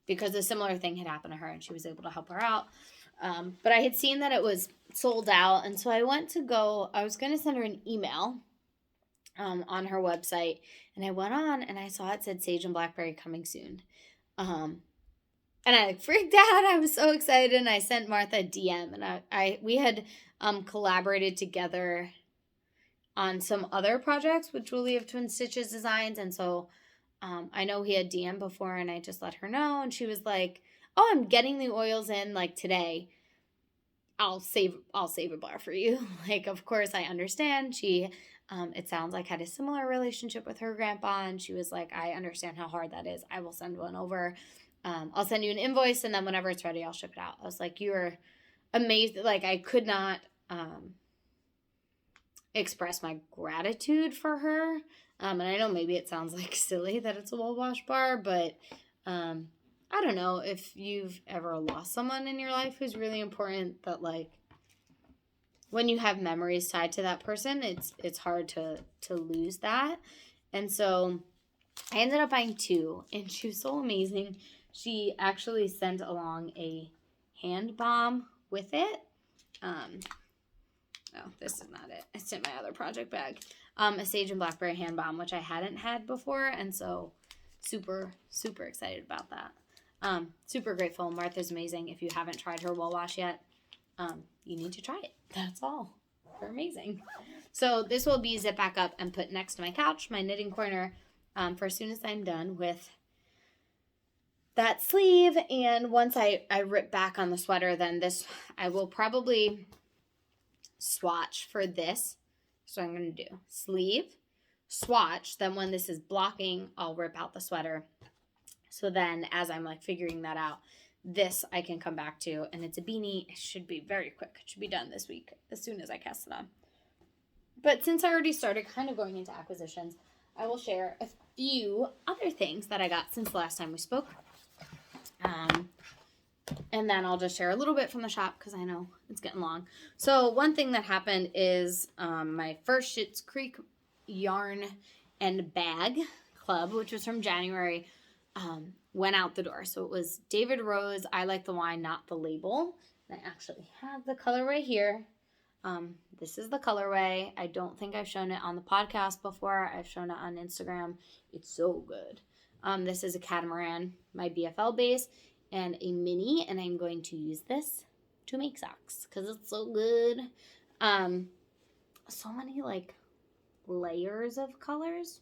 because a similar thing had happened to her and she was able to help her out. But I had seen that it was sold out, and so I was going to send her an email on her website, and I went on and I saw it said Sage and Blackberry coming soon. And I freaked out. I was so excited, and I sent Martha a DM, and we had collaborated together on some other projects with Julie of Twin Stitches Designs, and so I know he had DM before, and I just let her know, and she was like, "Oh, I'm getting the oils in like today. I'll save a bar for you." Like, of course, I understand. She, it sounds like, had a similar relationship with her grandpa, and she was like, "I understand how hard that is. I will send one over. I'll send you an invoice, and then whenever it's ready, I'll ship it out." I was like, "You're amazing." Like, I could not express my gratitude for her. And I know maybe it sounds like silly that it's a wool wash bar, but I don't know if you've ever lost someone in your life who's really important, that, like, when you have memories tied to that person, it's hard to lose that. And so I ended up buying two, and she was so amazing. She actually sent along a hand balm with it. No, this is not it. It's in my other project bag. A Sage and Blackberry hand balm, which I hadn't had before, and so super, super excited about that. Super grateful. Martha's amazing. If you haven't tried her wool wash yet, you need to try it. That's all. They're amazing. So this will be zipped back up and put next to my couch, my knitting corner, for as soon as I'm done with that sleeve. And once I rip back on the sweater, then I will probably swatch for this. So I'm going to do sleeve, swatch, then when this is blocking, I'll rip out the sweater. So then as I'm like figuring that out, this I can come back to, and it's a beanie. It should be very quick. It should be done this week as soon as I cast it on. But since I already started kind of going into acquisitions, I will share a few other things that I got since the last time we spoke. And then I'll just share a little bit from the shop because I know it's getting long. So one thing that happened is my first Schitt's Creek yarn and bag club, which was from January, went out the door. So it was David Rose, I Like the Wine, Not the Label. And I actually have the colorway here. This is the colorway. I don't think I've shown it on the podcast before. I've shown it on Instagram. It's so good. This is a Catamaran, my BFL base, and a mini, and I'm going to use this to make socks because it's so good. So many like layers of colors.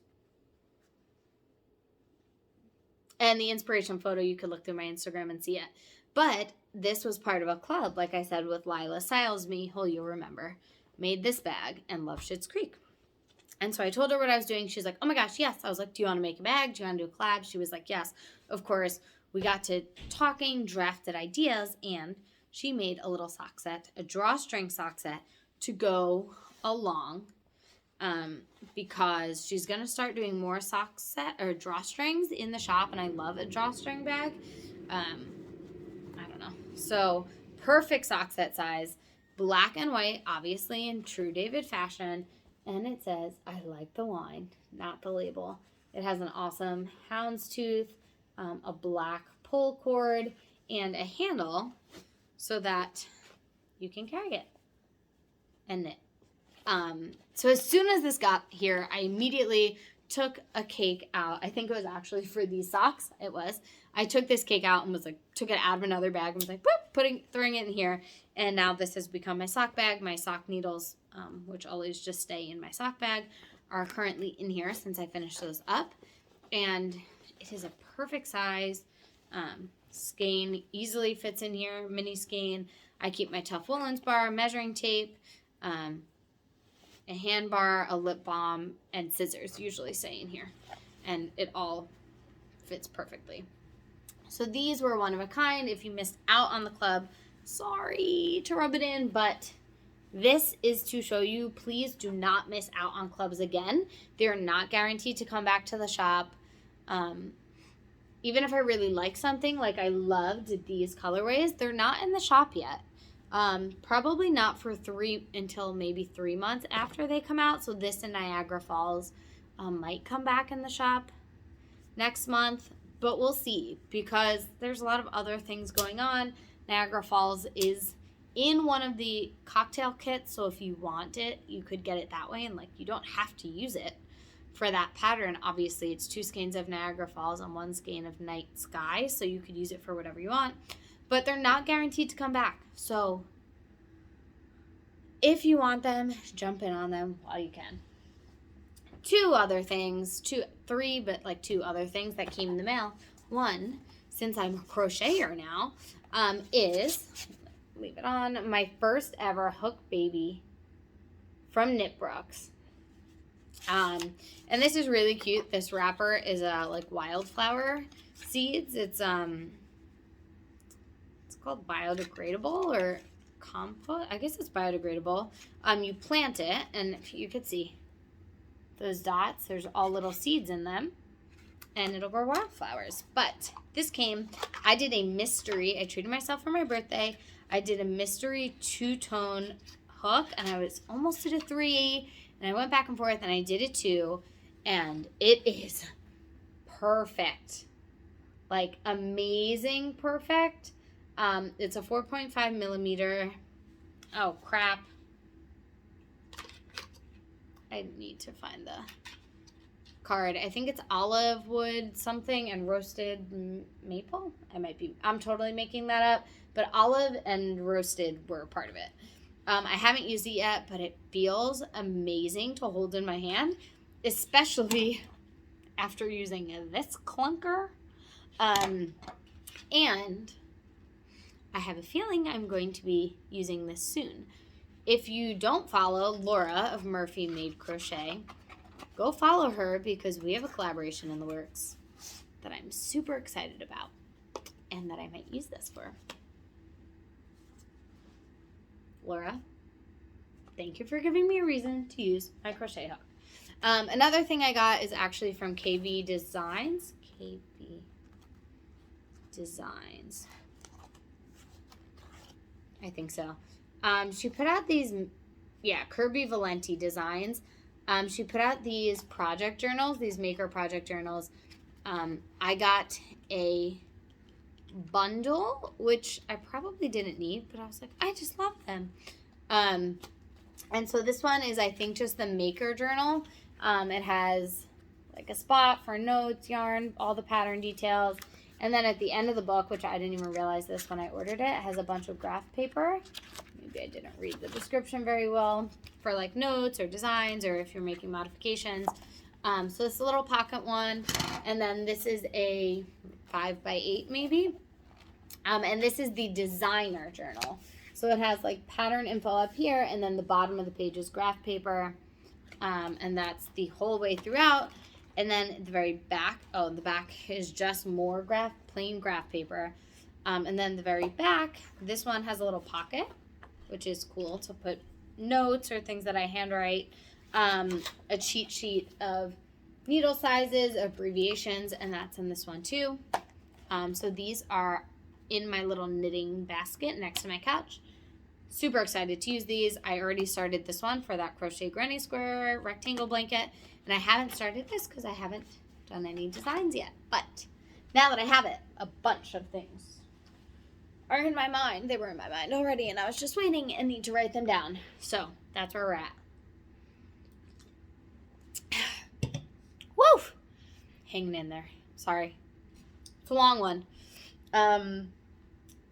And the inspiration photo, you could look through my Instagram and see it. But this was part of a club, like I said, with Lila Siles, me, who you'll remember, made this bag and loved Schitt's Creek. And so I told her what I was doing. She's like, oh my gosh, yes. I was like, do you want to make a bag? Do you want to do a collab? She was like, yes. Of course, we got to talking, drafted ideas, and she made a little sock set, a drawstring sock set to go along because she's going to start doing more sock set or drawstrings in the shop, and I love a drawstring bag. I don't know. So perfect sock set size, black and white, obviously in true David fashion, and it says, I like the wine, not the label. It has an awesome houndstooth, a black pull cord, and a handle so that you can carry it and knit. So as soon as this got here, I immediately took a cake out. I think it was actually for these socks. It was. I took this cake out and was like, took it out of another bag and was like, whoop, throwing it in here. And now this has become my sock bag. My sock needles, which always just stay in my sock bag, are currently in here since I finished those up. And it is a perfect size. Skein easily fits in here, mini skein. I keep my Tough Woolens bar, measuring tape, a hand bar, a lip balm, and scissors usually stay in here. And it all fits perfectly. So these were one of a kind. If you missed out on the club, sorry to rub it in, but this is to show you, please do not miss out on clubs again. They're not guaranteed to come back to the shop. Even if I really like something, like I loved these colorways, they're not in the shop yet. Probably not for until maybe 3 months after they come out. So this and Niagara Falls might come back in the shop next month, but we'll see because there's a lot of other things going on. Niagara Falls is in one of the cocktail kits, so if you want it, you could get it that way, and like you don't have to use it for that pattern. Obviously, it's 2 skeins of Niagara Falls and 1 skein of Night Sky, so you could use it for whatever you want. But they're not guaranteed to come back. So if you want them, jump in on them while you can. 2 other things, 3, but like 2 other things that came in the mail. One, since I'm a crocheter now, is, leave it on, my first ever hook baby from Knitbrooks. And this is really cute. This wrapper is like wildflower seeds. It's called biodegradable or compost. I guess it's biodegradable. You plant it, and if you could see those dots, there's all little seeds in them, and it'll grow wildflowers. But this came, I did a mystery. I treated myself for my birthday. I did a mystery 2-tone hook, and I was almost at a 3, and I went back and forth, and I did a 2, and it is perfect. Like, amazing perfect. It's a 4.5 millimeter. Oh, crap. I need to find the card. I think it's olive wood something and roasted maple. I'm totally making that up, but olive and roasted were a part of it. I haven't used it yet, but it feels amazing to hold in my hand, especially after using this clunker. And I have a feeling I'm going to be using this soon. If you don't follow Laura of Murphy Made Crochet, go follow her because we have a collaboration in the works that I'm super excited about. and that I might use this for. Laura, thank you for giving me a reason to use my crochet hook. Another thing I got is actually from KV Designs. KV Designs. I think so. She put out these, Kirby Valenti Designs. She put out these project journals, these maker project journals. I got a bundle, which I probably didn't need, but I was like, I just love them. And so this one is, I think, just the maker journal. It has like a spot for notes, yarn, all the pattern details. And then at the end of the book, which I didn't even realize this when I ordered it, has a bunch of graph paper. Maybe I didn't read the description very well, for like notes or designs or if you're making modifications. So it's a little pocket one. And then this is a 5x8 maybe. And this is the designer journal. So it has like pattern info up here, and then the bottom of the page is graph paper. And that's the whole way throughout. And then the very back, the back is just more plain graph paper. And then the very back, this one has a little pocket, which is cool to put notes or things that I handwrite. A cheat sheet of needle sizes, abbreviations, and that's in this one too. So these are in my little knitting basket next to my couch. Super excited to use these. I already started this one for that crochet granny square rectangle blanket, and I haven't started this because I haven't done any designs yet. But now that I have it, a bunch of things are in my mind. They were in my mind already, and I was just waiting and need to write them down. So that's where we're at. Woo! Hanging in there. Sorry. It's a long one.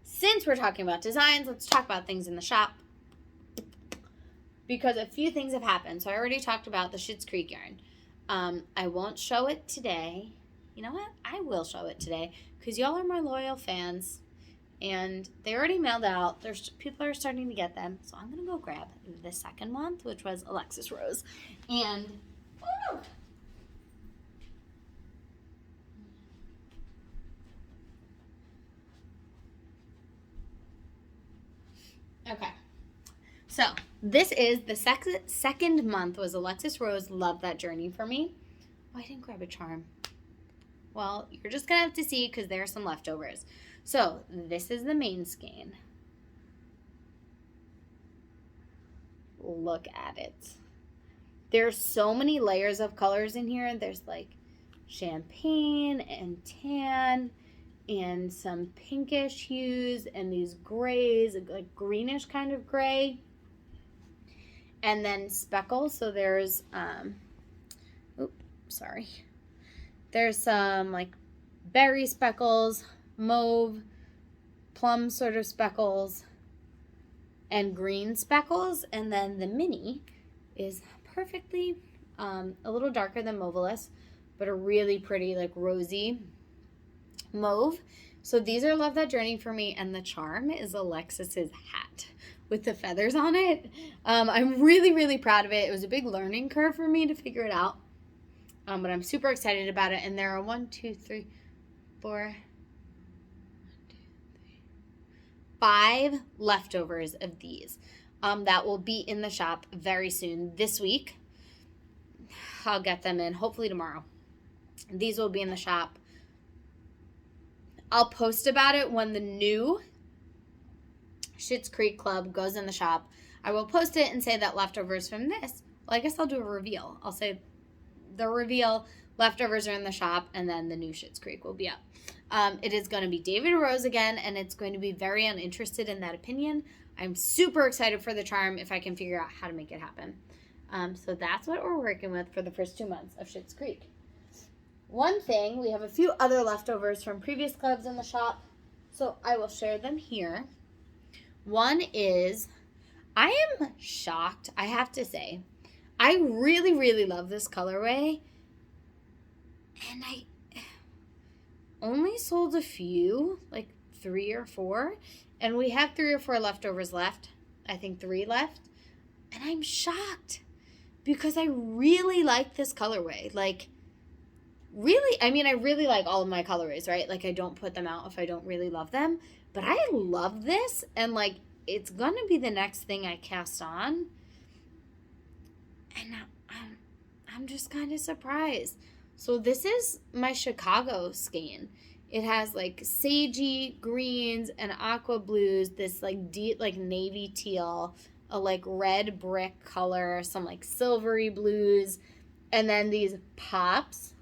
Since we're talking about designs, let's talk about things in the shop. Because a few things have happened. So I already talked about the Schitt's Creek yarn. I won't show it today. You know what? I will show it today because y'all are my loyal fans. And they already mailed out. People are starting to get them. So I'm going to go grab the second month, which was Alexis Rose. And... Woo! Okay, so this is the second month was Alexis Rose Love That Journey for me. Oh, I didn't grab a charm. Well, you're just going to have to see because there are some leftovers. So this is the main skein. Look at it. There's so many layers of colors in here. There's like champagne and tan and some pinkish hues and these grays, like greenish kind of gray. And then speckles. So there's, there's some like berry speckles, mauve, plum sort of speckles, and green speckles. And then the mini is perfectly, a little darker than Mauvelous, but a really pretty like rosy mauve. So these are Love That Journey for me, and the charm is Alexis's hat with the feathers on it. I'm really, really proud of it. It was a big learning curve for me to figure it out, but I'm super excited about it. And there are 5 leftovers of these that will be in the shop very soon this week. I'll get them in hopefully tomorrow. These will be in the shop. I'll post about it when the new Schitt's Creek Club goes in the shop. I will post it and say that leftovers from this. Well, I guess I'll do a reveal. I'll say the reveal, leftovers are in the shop, and then the new Schitt's Creek will be up. It is going to be David Rose again, and it's going to be very uninterested in that opinion. I'm super excited for the charm if I can figure out how to make it happen. So that's what we're working with for the first 2 months of Schitt's Creek. One thing, we have a few other leftovers from previous clubs in the shop, so I will share them here. One is, I am shocked, I have to say. I really, really love this colorway, and I only sold a few, like 3 or 4, and we have 3 or 4 leftovers left. I think 3 left, and I'm shocked because I really like this colorway. Like, really, I mean, I really like all of my colorways, right? Like, I don't put them out if I don't really love them. But I love this, and, like, it's going to be the next thing I cast on. And I'm just kind of surprised. So this is my Chicago skein. It has, like, sagey greens and aqua blues, this, like, deep, like, navy teal, a, like, red brick color, some, like, silvery blues, and then these pops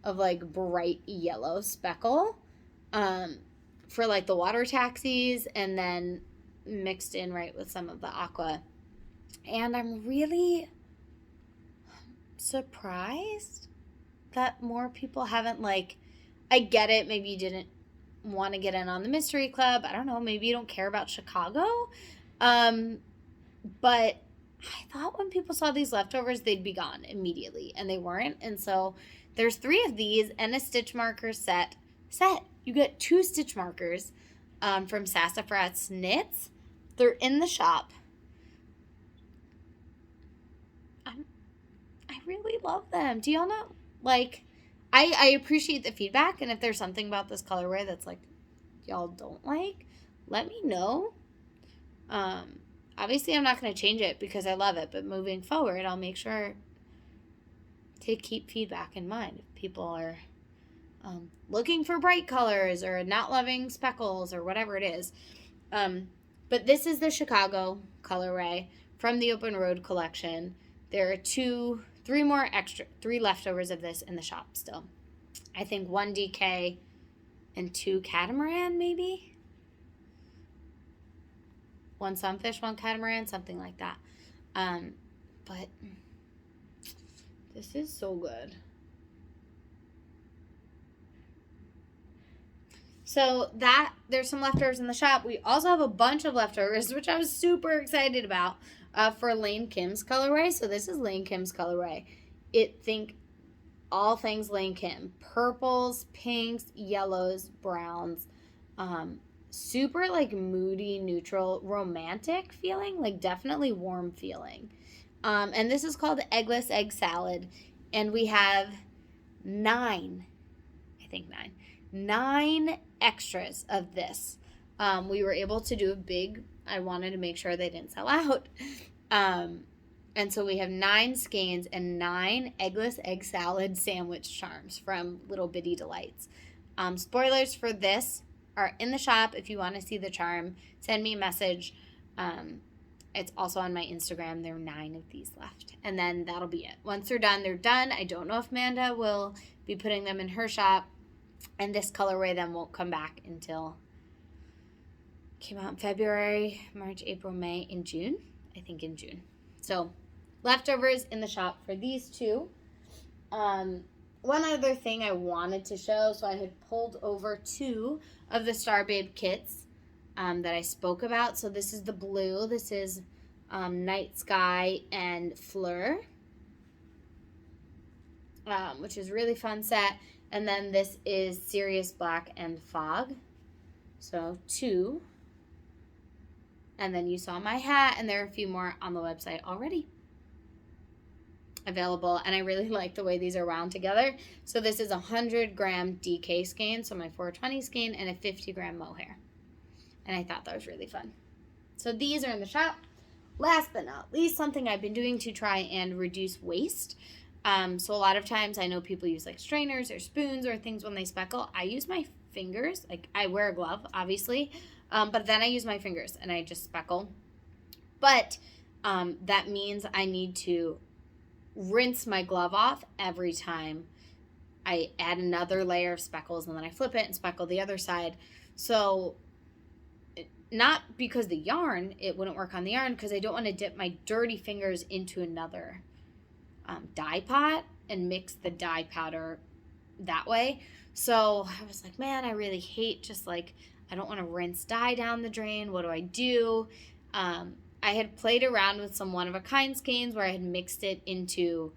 of, like, bright yellow speckle for, like, the water taxis, and then mixed in right with some of the aqua. And I'm really surprised that more people haven't, like, I get it, maybe you didn't want to get in on the mystery club. I don't know, maybe you don't care about Chicago. But I thought when people saw these leftovers, they'd be gone immediately, and they weren't. And so there's 3 of these and a stitch marker set. You get 2 stitch markers from Sassafras Knits. They're in the shop. I really love them. Do y'all know? Like, I appreciate the feedback, and if there's something about this colorway that's, like, y'all don't like, let me know. Obviously, I'm not going to change it because I love it, but moving forward, I'll make sure to keep feedback in mind. If people are looking for bright colors or not loving speckles or whatever it is. But this is the Chicago colorway from the Open Road collection. There are 3 leftovers of this in the shop still. I think 1 DK and 2 Catamaran, maybe? 1 Sunfish, 1 Catamaran, something like that. But this is so good. So there's some leftovers in the shop. We also have a bunch of leftovers, which I was super excited about, for Lane Kim's colorway. So this is Lane Kim's colorway. Think all things Lane Kim. Purples, pinks, yellows, browns. Super, like, moody, neutral, romantic feeling. Like, definitely warm feeling. And this is called Eggless Egg Salad. And we have 9 extras of this. We were able to do a big, I wanted to make sure they didn't sell out. And so we have 9 skeins and 9 eggless egg salad sandwich charms from Little Bitty Delights. Spoilers for this are in the shop. If you want to see the charm, send me a message. It's also on my Instagram. There are 9 of these left. And then that'll be it. Once they're done, they're done. I don't know if Amanda will be putting them in her shop. And this colorway then won't come back until, came out in February, March, April, May, in June. I think in June. So leftovers in the shop for these 2. One other thing I wanted to show, so I had pulled over 2 of the Star Babe kits that I spoke about. So this is the blue. This is Night Sky and Fleur, which is a really fun set. And then this is Sirius Black and Fog. So 2. And then you saw my hat, and there are a few more on the website already available. And I really like the way these are wound together. So this is a 100-gram DK skein, so my 420 skein, and a 50-gram mohair. And I thought that was really fun. So these are in the shop. Last but not least, something I've been doing to try and reduce waste. So a lot of times I know people use, like, strainers or spoons or things when they speckle. I use my fingers. Like, I wear a glove, obviously. But then I use my fingers and I just speckle. But that means I need to rinse my glove off every time I add another layer of speckles, and then I flip it and speckle the other side. So not because the yarn, it wouldn't work on the yarn, because I don't want to dip my dirty fingers into another dye pot and mix the dye powder that way. So I was like, man, I really hate just, like, I don't want to rinse dye down the drain. What do I do? I had played around with some one-of-a-kind skeins where I had mixed it into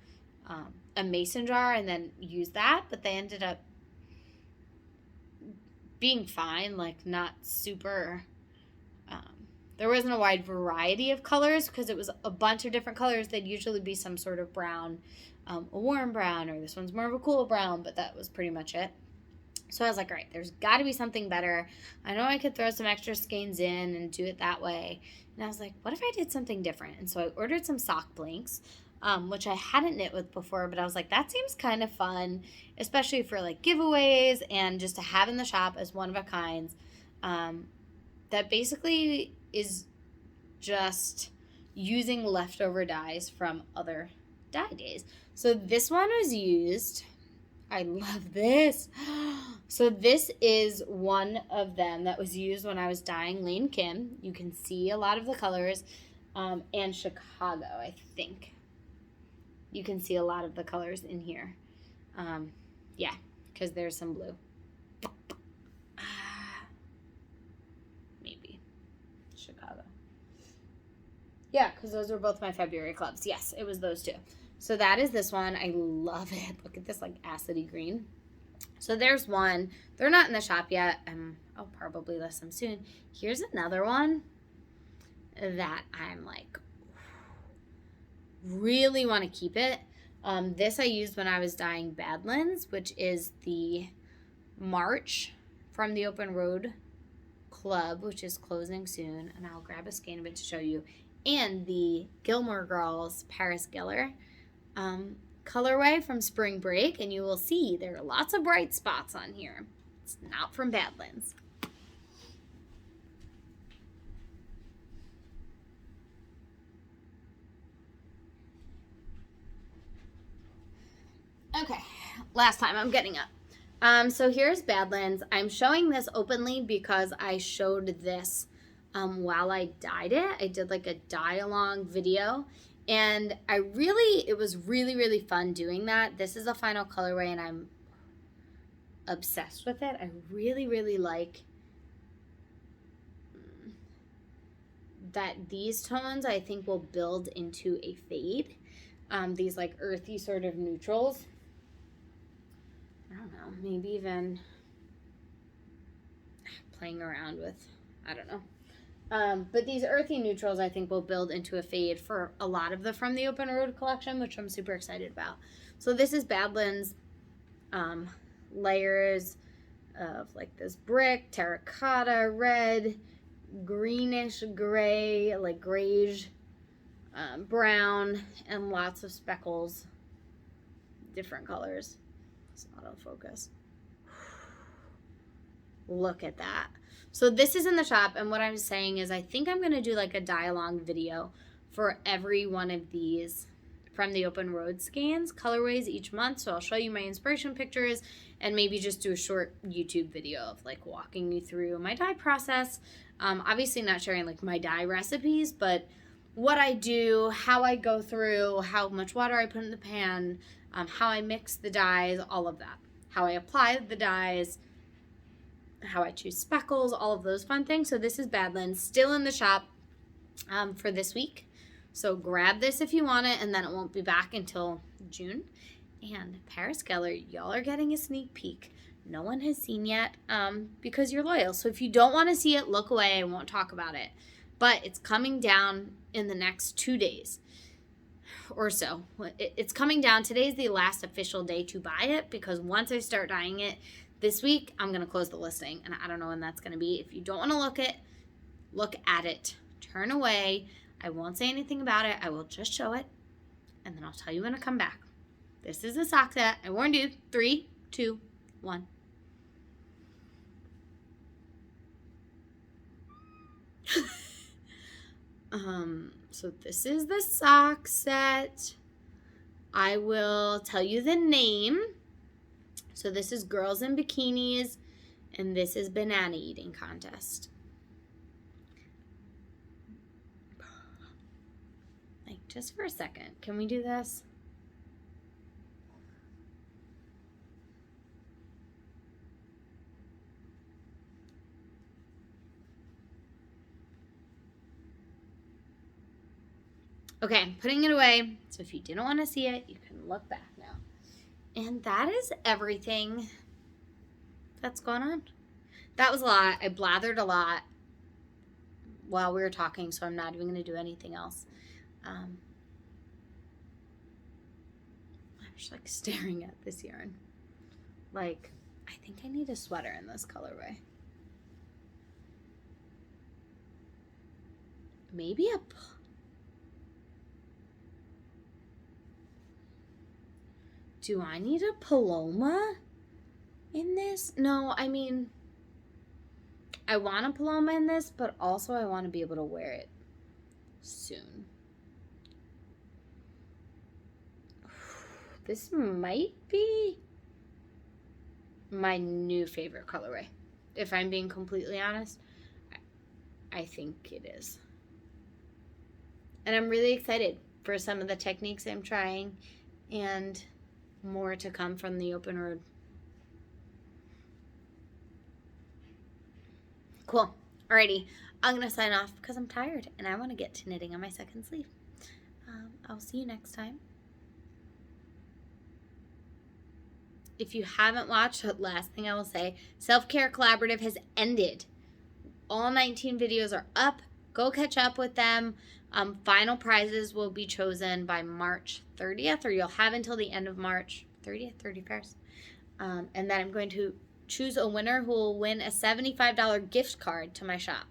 a mason jar and then used that, but they ended up being fine, like, not super there wasn't a wide variety of colors because it was a bunch of different colors. They'd usually be some sort of brown, a warm brown, or this one's more of a cool brown, but that was pretty much it. So I was like, all right, there's got to be something better. I know I could throw some extra skeins in and do it that way. And I was like, what if I did something different? And so I ordered some sock blinks, which I hadn't knit with before, but I was like, that seems kind of fun, especially for like giveaways and just to have in the shop as one of a kind. That basically is just using leftover dyes from other dye days. So this one was used. I love this. So this is one of them that was used when I was dyeing Lane Kim. You can see a lot of the colors. And Chicago, I think. You can see a lot of the colors in here. Yeah, because there's some blue. Maybe. Chicago. Yeah, because those were both my February clubs. Yes, it was those two. So that is this one. I love it. Look at this like acidy green. So there's one. They're not in the shop yet. I'll probably list them soon. Here's another one that I'm like really want to keep it. This I used when I was dyeing Badlands, which is the March from the Open Road Club, which is closing soon. And I'll grab a skein of it to show you. And the Gilmore Girls Paris Giller colorway from Spring Break, and you will see there are lots of bright spots on here. It's not from Badlands. Okay, last time I'm getting up. So here's Badlands. I'm showing this openly because I showed this while I dyed it. I did like a dye along video. And it was really, really fun doing that. This is a final colorway and I'm obsessed with it. I really, really like that these tones I think will build into a fade. These like earthy sort of neutrals. I don't know, maybe even playing around with, I don't know. But these earthy neutrals I think will build into a fade for a lot of the From the Open Road collection, which I'm super excited about. So this is Badlands layers of like this brick, terracotta, red, greenish gray, like grayish, brown, and lots of speckles, different colors. It's autofocus. Look at that. So this is in the shop, and what I'm saying is I think I'm going to do like a dye-along video for every one of these From the Open Road skeins, colorways each month. So I'll show you my inspiration pictures and maybe just do a short YouTube video of like walking you through my dye process. Obviously not sharing like my dye recipes, but what I do, how I go through, how much water I put in the pan, how I mix the dyes, all of that. How I apply the dyes, how I choose speckles, all of those fun things. So this is Badlands, still in the shop for this week. So grab this if you want it, and then it won't be back until June. And Paris Geller, y'all are getting a sneak peek. No one has seen yet because you're loyal. So if you don't want to see it, look away. I won't talk about it. But it's coming down in the next 2 days or so. It's coming down. Today's the last official day to buy it because once I start dyeing it, this week, I'm going to close the listing, and I don't know when that's going to be. If you don't want to look at it. Turn away. I won't say anything about it. I will just show it, and then I'll tell you when to come back. This is a sock set. I warned you. 3, 2, 1. So this is the sock set. I will tell you the name. So this is Girls in Bikinis, and this is Banana Eating Contest. Like, just for a second, can we do this? Okay, I'm putting it away, so if you didn't want to see it, you can look back now. And that is everything that's going on. That was a lot. I blathered a lot. while we were talking, so I'm not even going to do anything else. I'm just like staring at this yarn. Like, I think I need a sweater in this colorway. Maybe a... Do I need a Paloma in this? No, I mean, I want a Paloma in this, but also I want to be able to wear it soon. This might be my new favorite colorway. If I'm being completely honest, I think it is. And I'm really excited for some of the techniques I'm trying and more to come from the open road. Cool. Alrighty, I'm going to sign off because I'm tired and I want to get to knitting on my second sleeve. I'll see you next time. If you haven't watched, last thing I will say, Self-Care Collaborative has ended. All 19 videos are up. Go catch up with them. Final prizes will be chosen by March 30th, or you'll have until the end of March 30th, 31st. And then I'm going to choose a winner who will win a $75 gift card to my shop,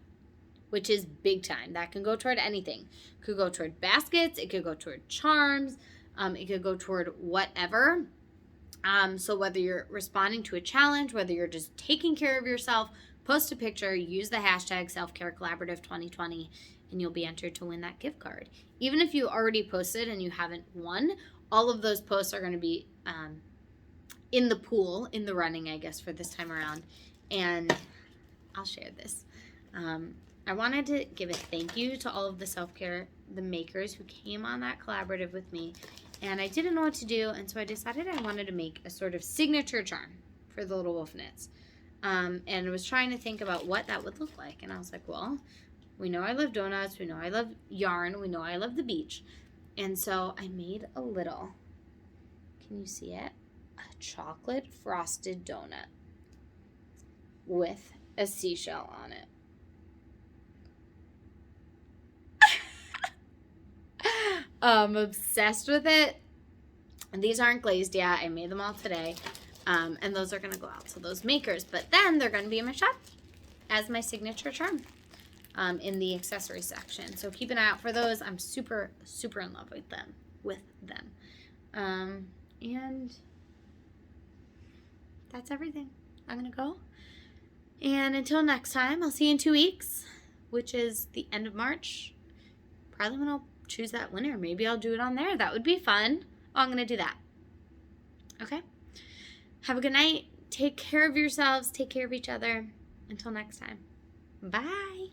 which is big time. That can go toward anything. It could go toward baskets. It could go toward charms. It could go toward whatever. So whether you're responding to a challenge, whether you're just taking care of yourself, post a picture, use the hashtag SelfCareCollaborative2020, and you'll be entered to win that gift card. Even if you already posted and you haven't won, all of those posts are going to be in the pool, in the running, I guess, for this time around. And I'll share this. I wanted to give a thank you to all of the self-care, the makers who came on that collaborative with me. And I didn't know what to do, and so I decided I wanted to make a sort of signature charm for the Little Wolf Knits. And I was trying to think about what that would look like. And I was like, well, we know I love donuts. We know I love yarn. We know I love the beach. And so I made a little, can you see it? A chocolate frosted donut with a seashell on it. I'm obsessed with it. And these aren't glazed yet. I made them all today. And those are going to go out to those makers. But then they're going to be in my shop as my signature charm in the accessory section. So keep an eye out for those. I'm super, super in love with them. And that's everything. I'm going to go. And until next time, I'll see you in 2 weeks, which is the end of March. Probably when I'll choose that winner. Maybe I'll do it on there. That would be fun. Oh, I'm going to do that. Okay? Have a good night. Take care of yourselves. Take care of each other. Until next time. Bye.